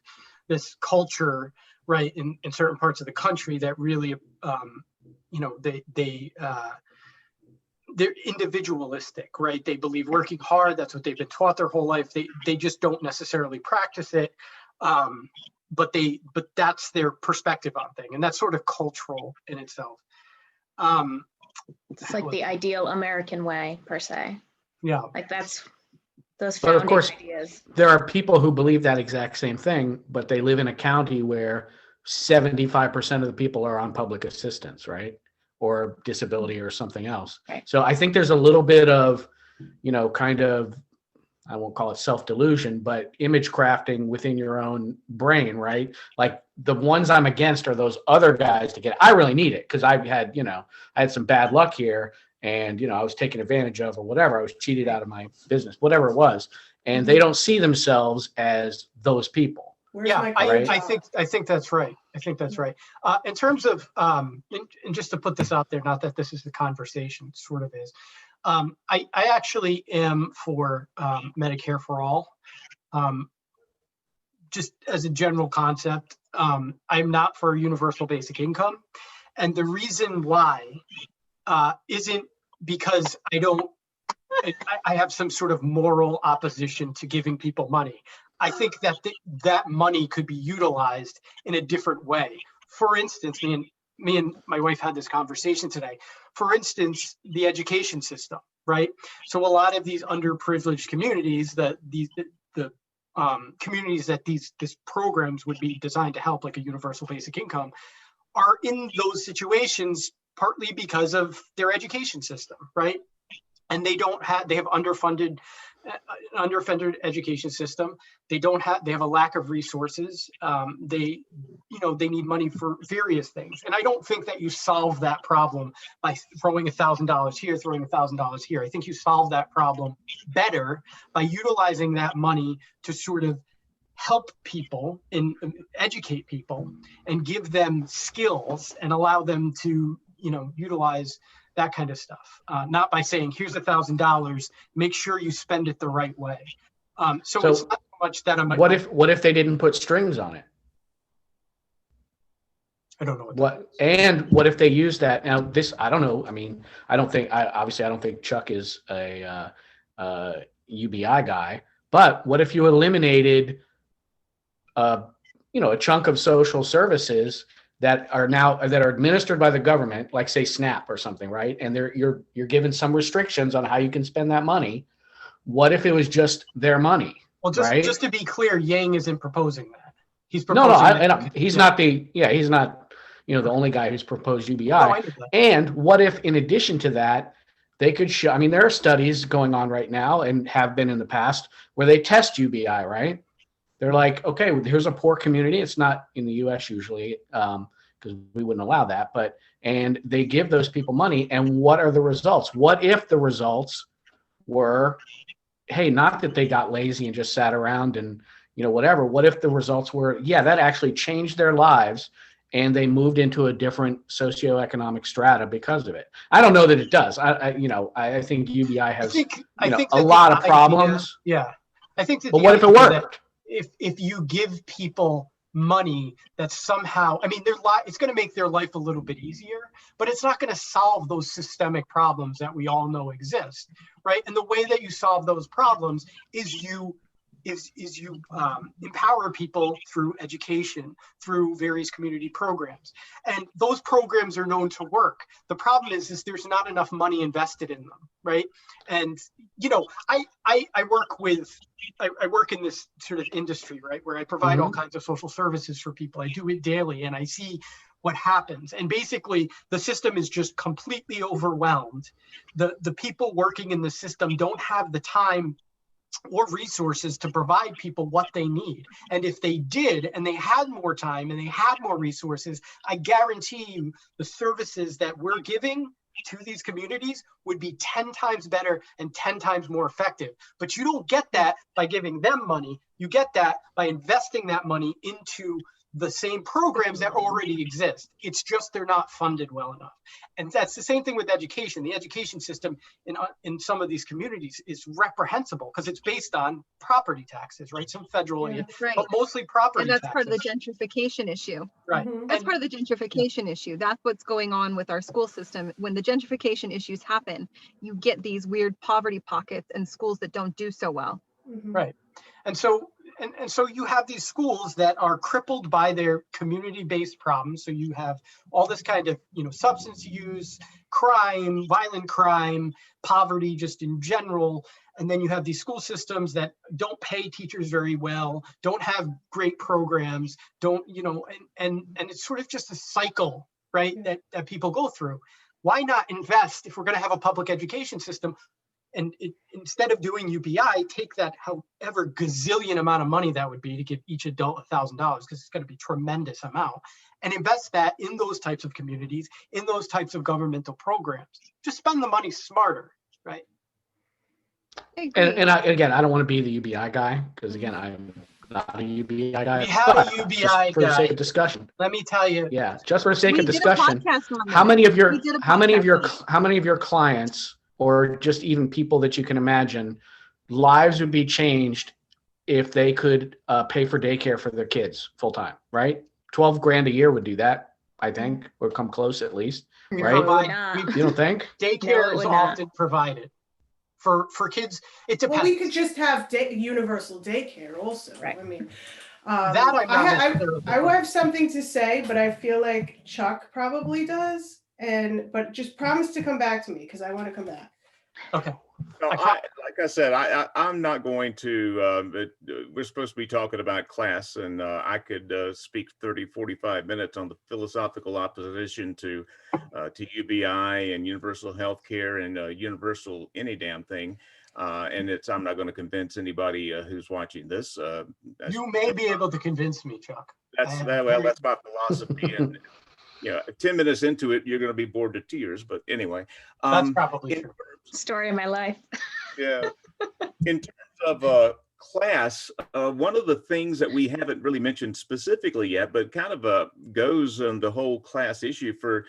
this culture, right, in certain parts of the country that really, they're individualistic, right? They believe working hard, that's what they've been taught their whole life. They just don't necessarily practice it. But that's their perspective on thing. And that's sort of cultural in itself. It's like the ideal American way, per se. Yeah. Like that's those But of founding course, ideas. there are people who believe that exact same thing, but they live in a county where 75% of the people are on public assistance, right? Or disability or something else. Right. So I think there's a little bit of, kind of, I won't call it self-delusion, but image crafting within your own brain, right? Like the ones I'm against are those other guys to get, I really need it because I've had, I had some bad luck here and, I was taken advantage of or whatever. I was cheated out of my business, whatever it was. And they don't see themselves as those people. Where's Yeah, my right? I think that's right. I think that's right. In terms of, and just to put this out there, not that this is the conversation, it sort of is. I actually am for Medicare for all. Just as a general concept, I'm not for universal basic income. And the reason why isn't because I have some sort of moral opposition to giving people money. I think that that money could be utilized in a different way. For instance, me and my wife had this conversation today. For instance, the education system, right? So a lot of these underprivileged communities, the communities that these programs would be designed to help, like a universal basic income, are in those situations partly because of their education system, right? And they have underfunded education system. They have a lack of resources. They need money for various things. And I don't think that you solve that problem by throwing $1,000 here, throwing $1,000 here. I think you solve that problem better by utilizing that money to sort of help people and educate people and give them skills and allow them to, utilize that kind of stuff, not by saying, here's $1,000, make sure you spend it the right way. So it's not so much that I'm. What if they didn't put strings on it? I don't know what if they use that? Now this, I don't know. I mean, I don't think Chuck is a UBI guy, but what if you eliminated, a chunk of social services that are administered by the government, like say SNAP or something, right? And you're given some restrictions on how you can spend that money. What if it was just their money? Well, right? just to be clear, Yang isn't proposing that. He's proposing he's not the only guy who's proposed UBI. And what if, in addition to that, they could show? I mean, there are studies going on right now and have been in the past where they test UBI, right? They're like, okay, here's a poor community. It's not in the U.S. usually because we wouldn't allow that. And they give those people money. And what are the results? What if the results were, hey, not that they got lazy and just sat around and, whatever. What if the results were, yeah, that actually changed their lives and they moved into a different socioeconomic strata because of it? I don't know that it does. I think UBI has a lot of problems. Yeah. I think that. But what if it worked? If you give people money that somehow, it's going to make their life a little bit easier, but it's not going to solve those systemic problems that we all know exist, right? And the way that you solve those problems is you empower people through education, through various community programs. And those programs are known to work. The problem is there's not enough money invested in them, right? And, I work in this sort of industry, right, where I provide all kinds of social services for people. I do it daily and I see what happens. And basically the system is just completely overwhelmed. The people working in the system don't have the time or resources to provide people what they need. And if they did, and they had more time and they had more resources, I guarantee you the services that we're giving to these communities would be 10 times better and 10 times more effective. But you don't get that by giving them money. You get that by investing that money into the same programs that already exist. It's just they're not funded well enough. And that's the same thing with education. The education system in some of these communities is reprehensible because it's based on property taxes, right? Some federal aid, Right. but mostly property And that's taxes. part of the gentrification issue. Right. Mhm. That's And- part of the gentrification issue. That's what's going on with our school system. When the gentrification issues happen, you get these weird poverty pockets and schools that don't do so well. Mhm. Right. And so you have these schools that are crippled by their community-based problems. So you have all this kind of, substance use, crime, violent crime, poverty just in general. And then you have these school systems that don't pay teachers very well, don't have great programs, and it's sort of just a cycle, right, that people go through. Why not invest if we're going to have a public education system? And instead of doing UBI, take that however gazillion amount of money that would be to give each adult $1,000, because it's going to be tremendous amount, and invest that in those types of communities, in those types of governmental programs. Just spend the money smarter, right? I agree. And I don't want to be the UBI guy because again, I'm not a UBI guy. We have a but UBI just for the sake guy. of discussion. Let me tell you, Yeah, just for the sake We of did a discussion. podcast on How that. many of We did a podcast on it. your clients, or just even people that you can imagine, lives would be changed if they could pay for daycare for their kids full time, right? 12 grand a year would do that, I think, or come close at least. we Right. provide- Yeah. we- You don't think? daycare No, it is would not. often provided for kids. It depends. Well, we could just have universal daycare also. Right. I mean, that I'm not necessarily. I have something to say, but I feel like Chuck probably does. But just promise to come back to me because I want to come back. Okay. No, I can't- like I said, I'm not going to, we're supposed to be talking about class, and I could speak 30, 45 minutes on the philosophical opposition to UBI and universal health care and universal any damn thing. And I'm not going to convince anybody who's watching this. You may be able to convince me, Chuck. That's my philosophy. And 10 minutes into it, you're going to be bored to tears. But anyway, That's probably in true. Story of my life. Yeah. In terms of class, one of the things that we haven't really mentioned specifically yet, but kind of goes on the whole class issue for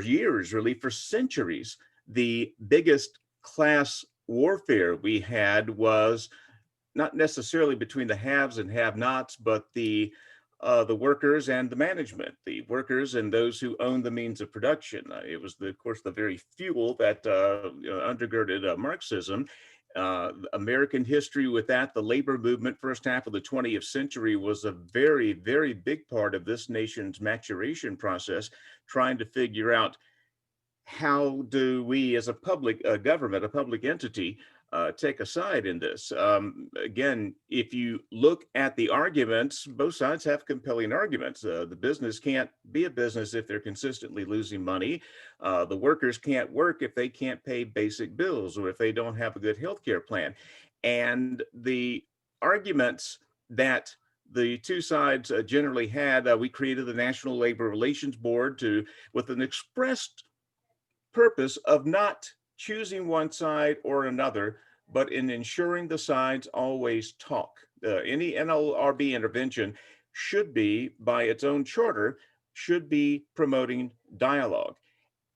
years, really, for centuries. The biggest class warfare we had was not necessarily between the haves and have-nots, but the workers and the management, the workers and those who own the means of production. It was, of course, the very fuel that undergirded Marxism. American history with that, the labor movement, first half of the 20th century, was a very, very big part of this nation's maturation process, trying to figure out how do we as a public government, a public entity, take a side in this. Again, if you look at the arguments, both sides have compelling arguments. The business can't be a business if they're consistently losing money. The workers can't work if they can't pay basic bills or if they don't have a good healthcare plan. And the arguments that the two sides generally had, we created the National Labor Relations Board with an expressed purpose of not choosing one side or another, but in ensuring the sides always talk. Any NLRB intervention should be, by its own charter, should be promoting dialogue.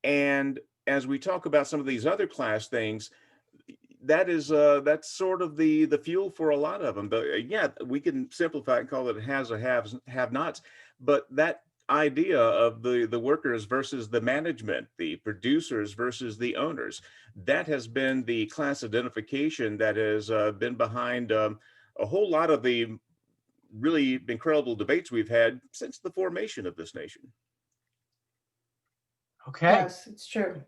And as we talk about some of these other class things, that's sort of the fuel for a lot of them. But yeah, we can simplify it and call it has or have-nots, but that idea of the workers versus the management, the producers versus the owners, that has been the class identification that has been behind a whole lot of the really incredible debates we've had since the formation of this nation. Okay. Yes, it's true.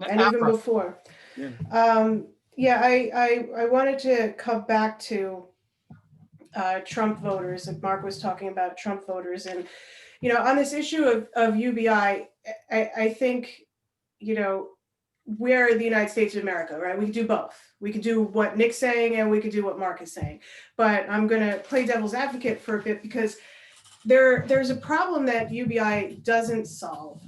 And even Afra. before. Yeah. I wanted to come back to Trump voters. And Mark was talking about Trump voters, and on this issue of UBI, I think we're the United States of America, right? We could do both. We could do what Nick's saying, and we could do what Mark is saying. But I'm going to play devil's advocate for a bit because there's a problem that UBI doesn't solve.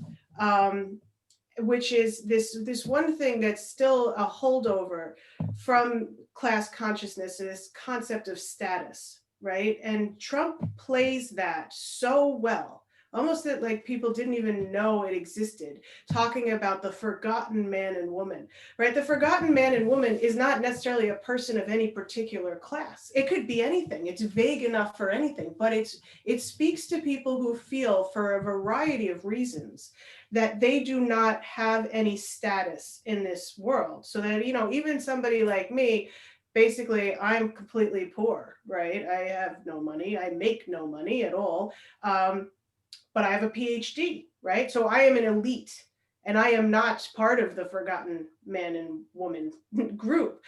Which is this one thing that's still a holdover from class consciousness, this concept of status. right? And Trump plays that so well, almost that like people didn't even know it existed, talking about the forgotten man and woman, right? The forgotten man and woman is not necessarily a person of any particular class. It could be anything. It's vague enough for anything, but it speaks to people who feel, for a variety of reasons, that they do not have any status in this world. So that, you know, even somebody like me, basically I'm completely poor, right? I have no money. I make no money at all. But I have a PhD, right? So I am an elite, and I am not part of the forgotten man and woman group.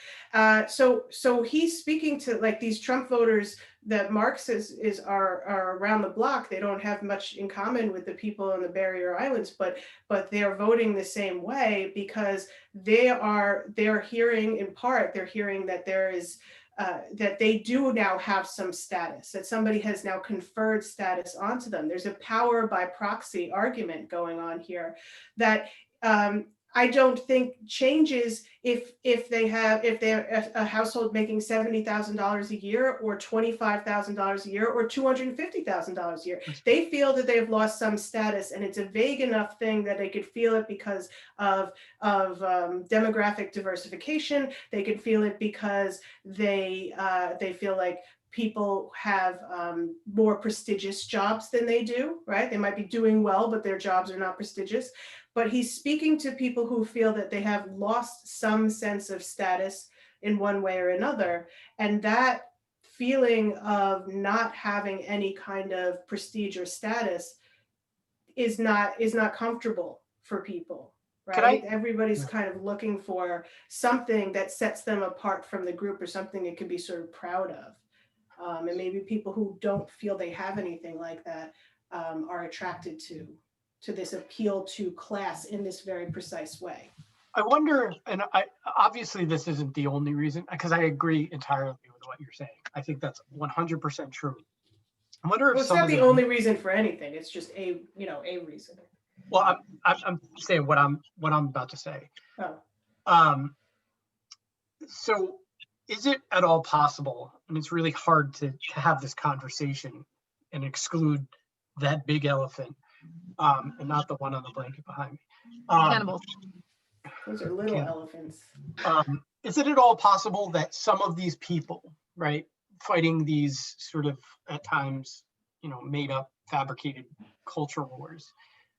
So he's speaking to like these Trump voters that Mark says are around the block. They don't have much in common with the people on the Barrier Islands, but they're voting the same way because they're hearing, in part, they're hearing that there is that they do now have some status, that somebody has now conferred status onto them. There's a power by proxy argument going on here that I don't think changes if they're a household making $70,000 a year or $25,000 a year or $250,000 a year. They feel that they've lost some status, and it's a vague enough thing that they could feel it because of demographic diversification. They could feel it because they feel like people have more prestigious jobs than they do, right? They might be doing well, but their jobs are not prestigious. But he's speaking to people who feel that they have lost some sense of status in one way or another. And that feeling of not having any kind of prestige or status is not comfortable for people, right? Everybody's kind of looking for something that sets them apart from the group, or something they can be sort of proud of. And maybe people who don't feel they have anything like that are attracted to this appeal to class in this very precise way. I wonder, and obviously this isn't the only reason, because I agree entirely with what you're saying. I think that's 100% true. I wonder if it's not the only reason for anything. It's just a reason. Well, I'm saying what I'm about to say. Oh. So is it at all possible, and it's really hard to have this conversation and exclude that big elephant, and not the one on the blanket behind me. Animals. Those are little elephants. Is it at all possible that some of these people, right, fighting these sort of at times, made up, fabricated culture wars,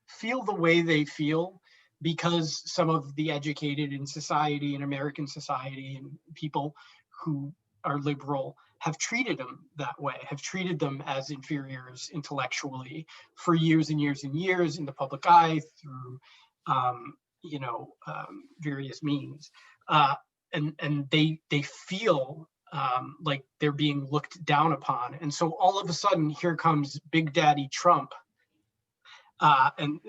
feel the way they feel because some of the educated in society, in American society, and people who are liberal have treated them that way, have treated them as inferiors intellectually for years and years and years in the public eye through, various means. And they feel like they're being looked down upon. And so all of a sudden, here comes Big Daddy Trump and,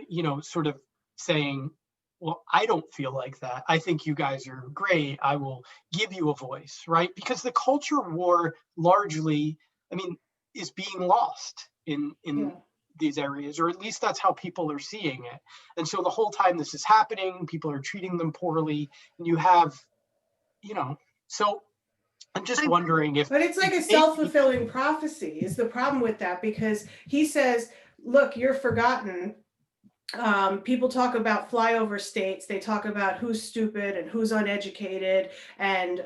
sort of saying, well, I don't feel like that. I think you guys are great. I will give you a voice, right? Because the culture war largely, is being lost in these areas, or at least that's how people are seeing it. And so the whole time this is happening, people are treating them poorly, and you have, so I'm just wondering if. But it's like a self-fulfilling prophecy is the problem with that, because he says, look, you're forgotten. People talk about flyover states. They talk about who's stupid and who's uneducated and,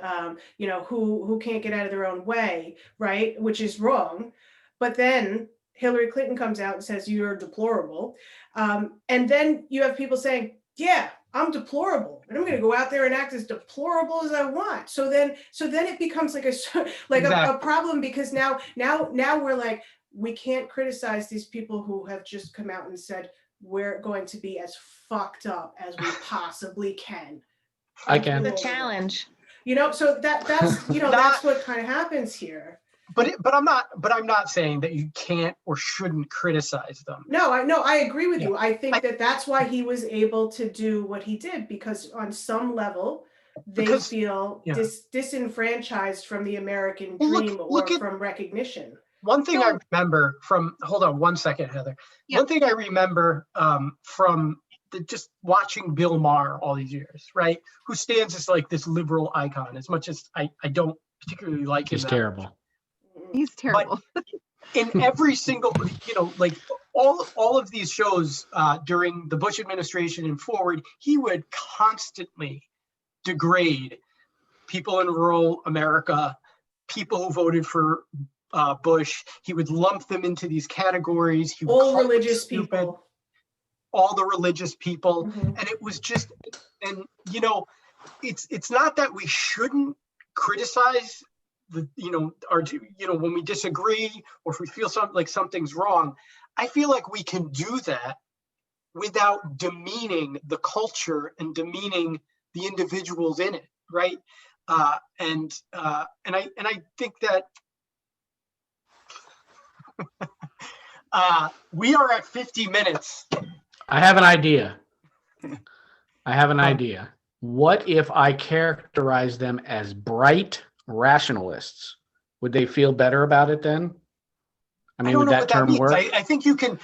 who can't get out of their own way, right? Which is wrong. But then Hillary Clinton comes out and says, you're deplorable. And then you have people saying, yeah, I'm deplorable, and I'm going to go out there and act as deplorable as I want. So then it becomes like a problem, because now we're like, we can't criticize these people who have just come out and said, we're going to be as fucked up as we possibly can. I can. The challenge. So that's that's what kind of happens here. But I'm not saying that you can't or shouldn't criticize them. No, I agree with you. I think that's why he was able to do what he did, because on some level they feel disenfranchised from the American dream or from recognition. One thing I remember hold on one second, Heather. Yeah. One thing I remember from just watching Bill Maher all these years, right? Who stands as like this liberal icon, as much as I don't particularly like him. He's terrible. He's terrible. In every single, like all of these shows during the Bush administration and forward, he would constantly degrade people in rural America, people who voted for Bush. He would lump them into these categories. He would All call them religious stupid, people. all the religious people. Mhm. And it was just, and it's not that we shouldn't criticize when we disagree or if we feel something like something's wrong. I feel like we can do that without demeaning the culture and demeaning the individuals in it, right? And I think that we are at 50 minutes. I have an idea. What if I characterize them as bright rationalists? Would they feel better about it then? I mean, don't would know that what that term means. work? I think you can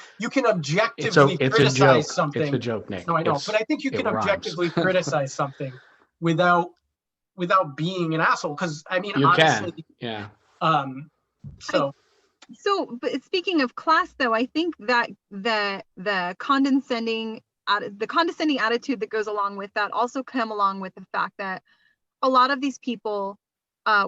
objectively It's a criticize joke. something. It's a joke, Nick. No, I know, It's- but I think you it can rhymes. objectively criticize something without being an asshole. Because I mean, You honestly, can. Yeah. So But speaking of class, though, I think that the condescending attitude that goes along with that also come along with the fact that a lot of these people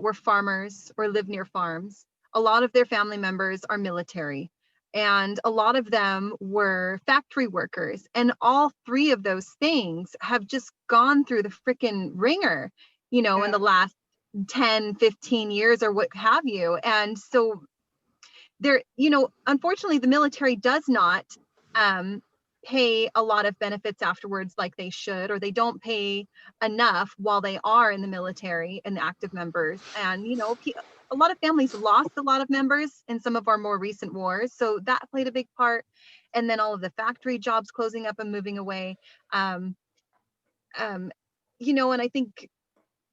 were farmers or live near farms. A lot of their family members are military, and a lot of them were factory workers. And all three of those things have just gone through the freaking ringer, in the last 10, 15 years or what have you. And so there, unfortunately, the military does not pay a lot of benefits afterwards like they should, or they don't pay enough while they are in the military and active members. And, a lot of families lost a lot of members in some of our more recent wars. So that played a big part. And then all of the factory jobs closing up and moving away. And I think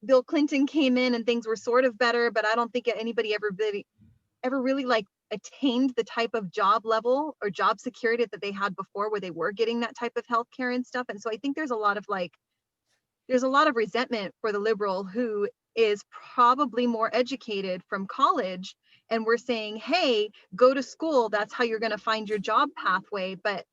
Bill Clinton came in and things were sort of better, but I don't think anybody ever really like attained the type of job level or job security that they had before, where they were getting that type of healthcare and stuff. And so I think there's a lot of resentment for the liberal who is probably more educated from college, and we're saying, hey, go to school, that's how you're going to find your job pathway. But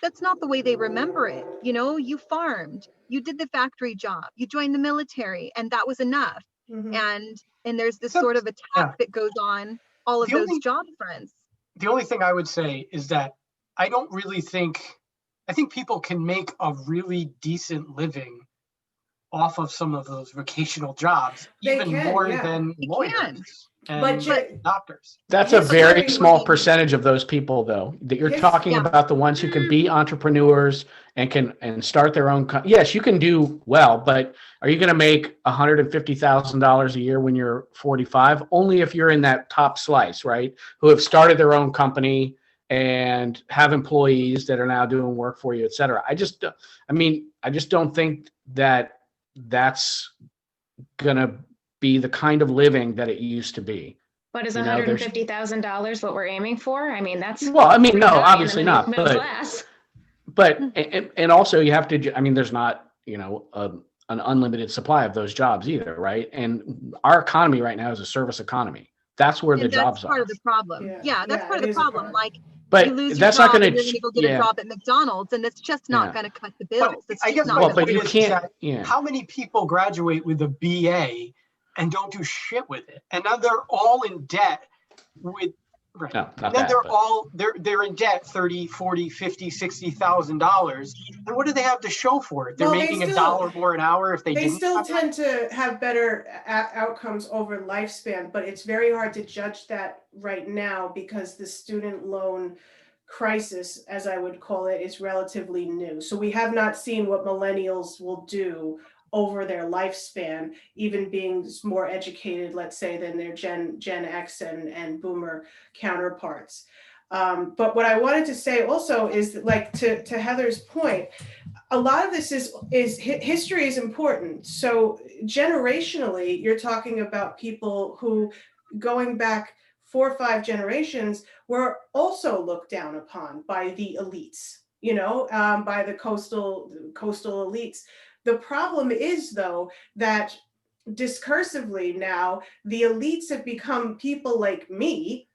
that's not the way they remember it. You farmed, you did the factory job, you joined the military, and that was enough. Mhm. And there's this sort of attack that goes on all of The those only- job fronts. the only thing I would say is that I think people can make a really decent living off of some of those vocational jobs, They even can, more yeah. than They lawyers can. and But doctors. That's a Yes, very very small well. percentage of those people, though, that you're Yes, talking yeah. about, the ones who can be entrepreneurs and start their own. Yes, you can do well, but are you going to make $150,000 a year when you're 45? Only if you're in that top slice, right? Who have started their own company and have employees that are now doing work for you, et cetera. I just don't think that that's going to be the kind of living that it used to be. But is You know, there's- $150,000 what we're aiming for? I mean, that's. Well, I mean, no, pretty high in the obviously not, middle but- class. But and also you have to. I mean, there's not an unlimited supply of those jobs either, right? And our economy right now is a service economy. That's where the And jobs that's part are. of the problem. Yeah. Yeah, that's Yeah, part of it the is a problem. problem. Like, But you lose your that's job not going and you're going to go get a job at McDonald's, and that's just not Yeah. going to cut the bills. It's I just guess not my Well, gonna but point you is can't. that Yeah. how many people graduate with a BA and don't do shit with it? And now they're all in debt with, right. No, not And then that. they're in debt $30, $40, $50, $60,000. And what do they have to show for it? They're Well, they making still- $1 more an hour if they They didn't. still have that? tend to have better outcomes over lifespan, but it's very hard to judge that right now because the student loan crisis, as I would call it, is relatively new. So we have not seen what millennials will do over their lifespan, even being more educated, let's say, than their Gen X and Boomer counterparts. But what I wanted to say also is that, like, to Heather's point, a lot of this is history is important. So generationally, you're talking about people who, going back 4 or 5 generations, were also looked down upon by the elites, by the coastal elites. The problem is, though, that discursively now, the elites have become people like me,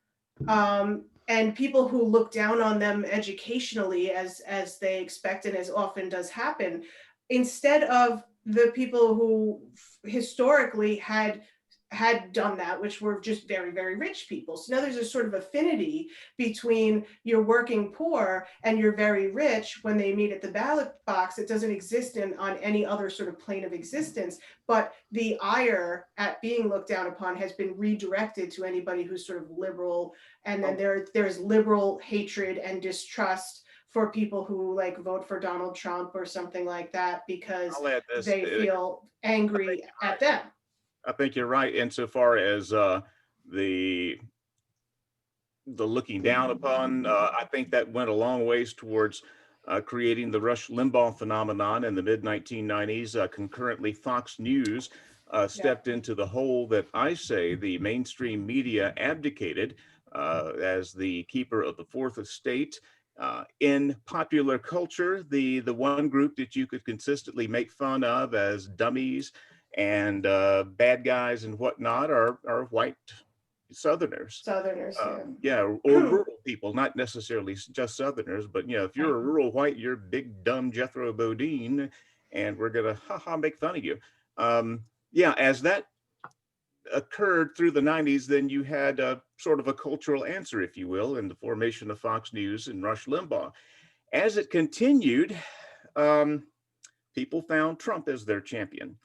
and people who look down on them educationally, as they expect and as often does happen, instead of the people who historically had done that, which were just very, very rich people. So now there's a sort of affinity between your working poor and your very rich when they meet at the ballot box. It doesn't exist on any other sort of plane of existence, but the ire at being looked down upon has been redirected to anybody who's sort of liberal. And then there's liberal hatred and distrust for people who like vote for Donald Trump or something like that, because I'll add this. they feel angry at them. I think you're right insofar as the looking down upon. I think that went a long ways towards creating the Rush Limbaugh phenomenon in the mid 1990s. Concurrently, Fox News stepped into the hole that I say the mainstream media abdicated as the keeper of the fourth estate. In popular culture, the one group that you could consistently make fun of as dummies and bad guys and whatnot are white Southerners. Yeah, or rural people, not necessarily just Southerners, but if you're a rural white, you're big dumb Jethro Bodine, and we're gonna make fun of you. As that occurred through the 90s, then you had a sort of a cultural answer, if you will, in the formation of Fox News and Rush Limbaugh. As it continued, people found Trump as their champion.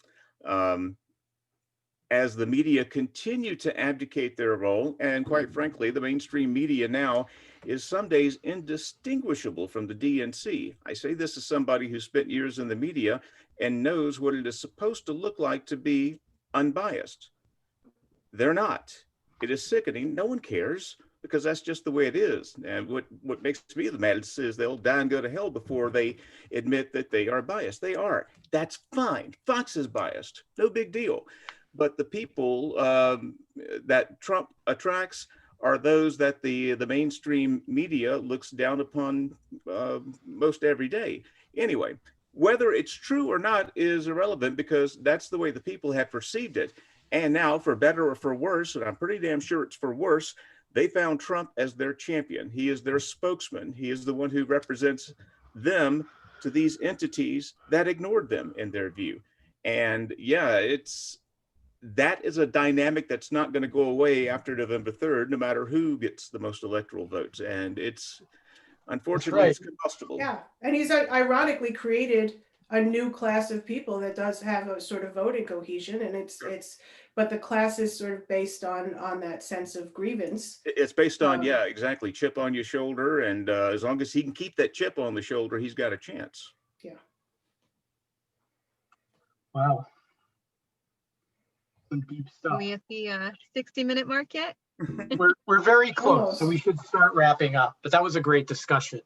As the media continue to abdicate their role, and quite frankly, the mainstream media now is some days indistinguishable from the DNC. I say this as somebody who spent years in the media and knows what it is supposed to look like to be unbiased. They're not. It is sickening. No one cares, because that's just the way it is. And what makes me the maddest is they'll die and go to hell before they admit that they are biased. They are. That's fine. Fox is biased. No big deal. But the people that Trump attracts are those that the mainstream media looks down upon most every day. Anyway, whether it's true or not is irrelevant, because that's the way the people have perceived it. And now, for better or for worse, and I'm pretty damn sure it's for worse, they found Trump as their champion. He is their spokesman. He is the one who represents them to these entities that ignored them in their view. And that is a dynamic that's not going to go away after November 3rd, no matter who gets the most electoral votes. And it's, unfortunately, it's combustible. Yeah, and he's ironically created a new class of people that does have a sort of voting cohesion, and but the class is sort of based on that sense of grievance. It's based on, exactly, chip on your shoulder, and as long as he can keep that chip on the shoulder, he's got a chance. Yeah. Wow. Some deep Are stuff. we at the 60-minute mark yet? We're very close, Almost. so we should start wrapping up. But that was a great discussion.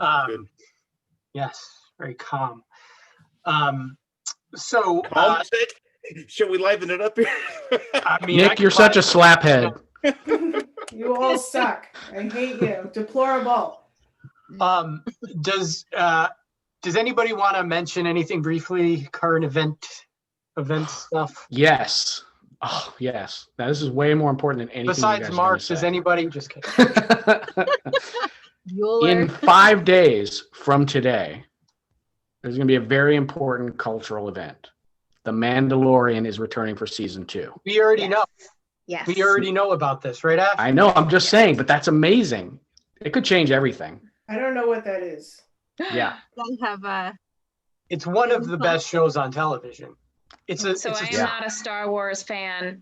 Good. Yes, very calm. So Calm is it? Shall we liven it up here? I mean, Nick, you're such a slaphead. You all suck. I hate you. Deplorable. Does anybody want to mention anything briefly? Current event stuff. Yes. Oh, yes. Now, this is way more important than anything. Besides Mark, does anybody? Just kidding. In 5 days from today, there's going to be a very important cultural event. The Mandalorian is returning for season 2. We already know. Yes. We already know about this, right, Ash? I know. I'm just saying, but that's amazing. It could change everything. I don't know what that is. Yeah. I have It's one of the best shows on television. So I am not a Star Wars fan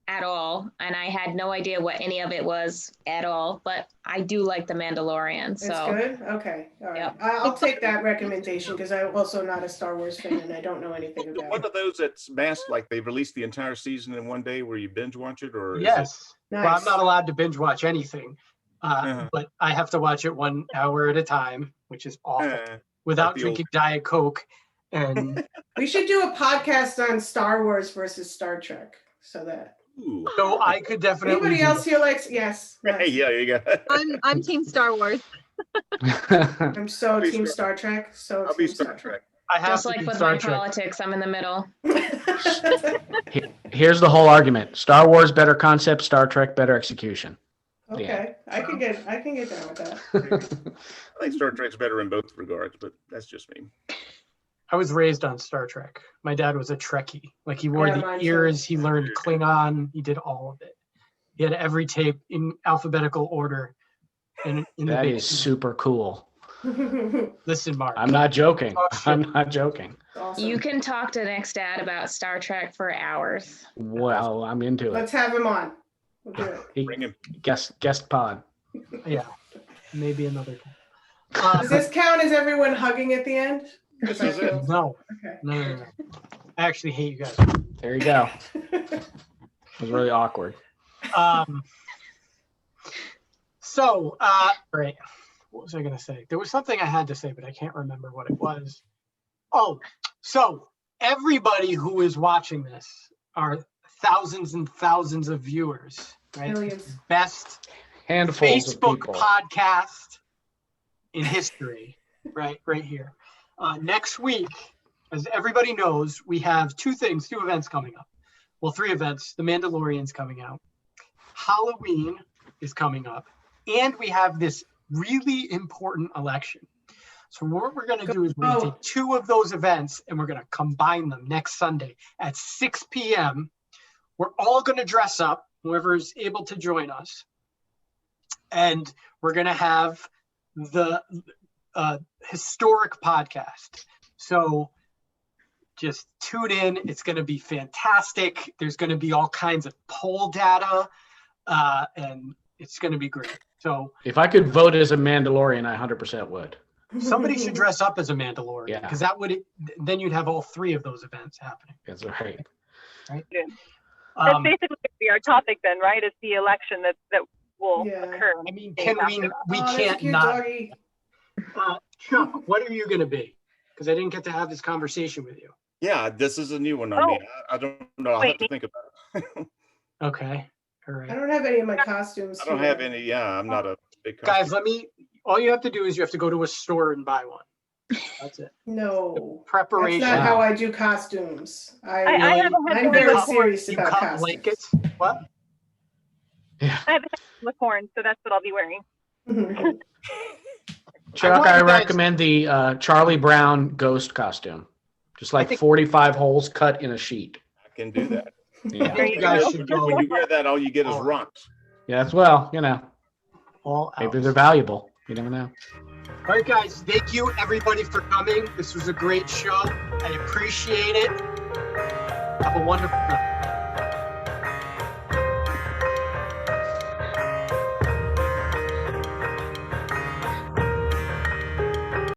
at all, and I had no idea what any of it was at all, but I do like The Mandalorian. It's So good? Okay. All right. Yep. I'll take that recommendation, because I'm also not a Star Wars fan and I don't know anything One about it. of those that's masked, like they released the entire season in one day where you binge watch it, or Yes. Nice. Well, I'm not allowed to binge watch anything, Uh-huh. but I have to watch it 1 hour at a time, which is awful, without the drinking Diet Coke. And We should do a podcast on Star Wars versus Star Trek, so that Ooh. so I could definitely. anybody do else here likes, yes. Hey, yeah, you got it. I'm Team Star Wars. I'm so I'll be team Star- Star Trek, so I'll be team Star Trek. I have Just to like do with Star my Trek. politics, I'm in the middle. Here's the whole argument. Star Wars, better concept. Star Trek, better execution. Okay, I can get down with that. I think Star Trek's better in both regards, but that's just me. I was raised on Star Trek. My dad was a Trekkie. Like he wore Yeah, the mine too. ears, he learned Klingon, he did all of it. He had every tape in alphabetical order. In the That is basement. super cool. Listen, Mark. I'm not joking. Talk shit. I'm not joking. Awesome. You can talk to Nick's dad about Star Trek for hours. Well, I'm into it. Let's have him on. We'll do it. He- Bring him. guest pod. Yeah, maybe another time. Does this count as everyone hugging at the end? 'Cause I feel- No, Okay. no. I actually hate you guys. There you go. It was really awkward. Right. What was I going to say? There was something I had to say, but I can't remember what it was. Oh, so everybody who is watching this are thousands and thousands of viewers, right? Millions. Best Handfuls of Facebook people. podcast in history, right here. Next week, as everybody knows, we have two events coming up. Well, three events. The Mandalorian's coming out. Halloween is coming up. And we have this really important election. So what we're going to do is we're going to take two of those events and we're going to combine them next Sunday at 6 p.m. We're all going to dress up, whoever is able to join us. And we're going to have the historic podcast. So just tune in. It's going to be fantastic. There's going to be all kinds of poll data, and it's going to be great. So If I could vote as a Mandalorian, I 100% would. somebody should dress up as a Mandalorian, Yeah. because then you'd have all three of those events happening. That's right. Right? That's basically going to be our topic then, right? It's the election that will Yeah. occur. I mean, days can after we? that. We that's can't cute, not. doggy. Chuck, what are you going to be? Because I didn't get to have this conversation with you. Yeah, this is a new one on me. I don't know. I'll have Wait. to think about it. Okay. All I right. don't have any of my costumes. I don't here. have any. Yeah, I'm not a big Guys, costume. all you have to do is you have to go to a store and buy one. That's it. No. That's Preparation. not Wow. how I do costumes. I Really? haven't had I'm one very with horns. serious You about cut costumes. blankets? What? I haven't had one with horns, so that's what I'll be wearing. Chuck, want I you guys- recommend the Charlie Brown ghost costume. Just like think- 45 holes cut in a sheet. I can do that. Yeah. There You you guys go. should go When you wear that, all you get is rocks. Yeah, as well, you know, all out. maybe they're valuable. You never know. All right, guys. Thank you, everybody, for coming. This was a great show. I appreciate it. Have a wonderful night.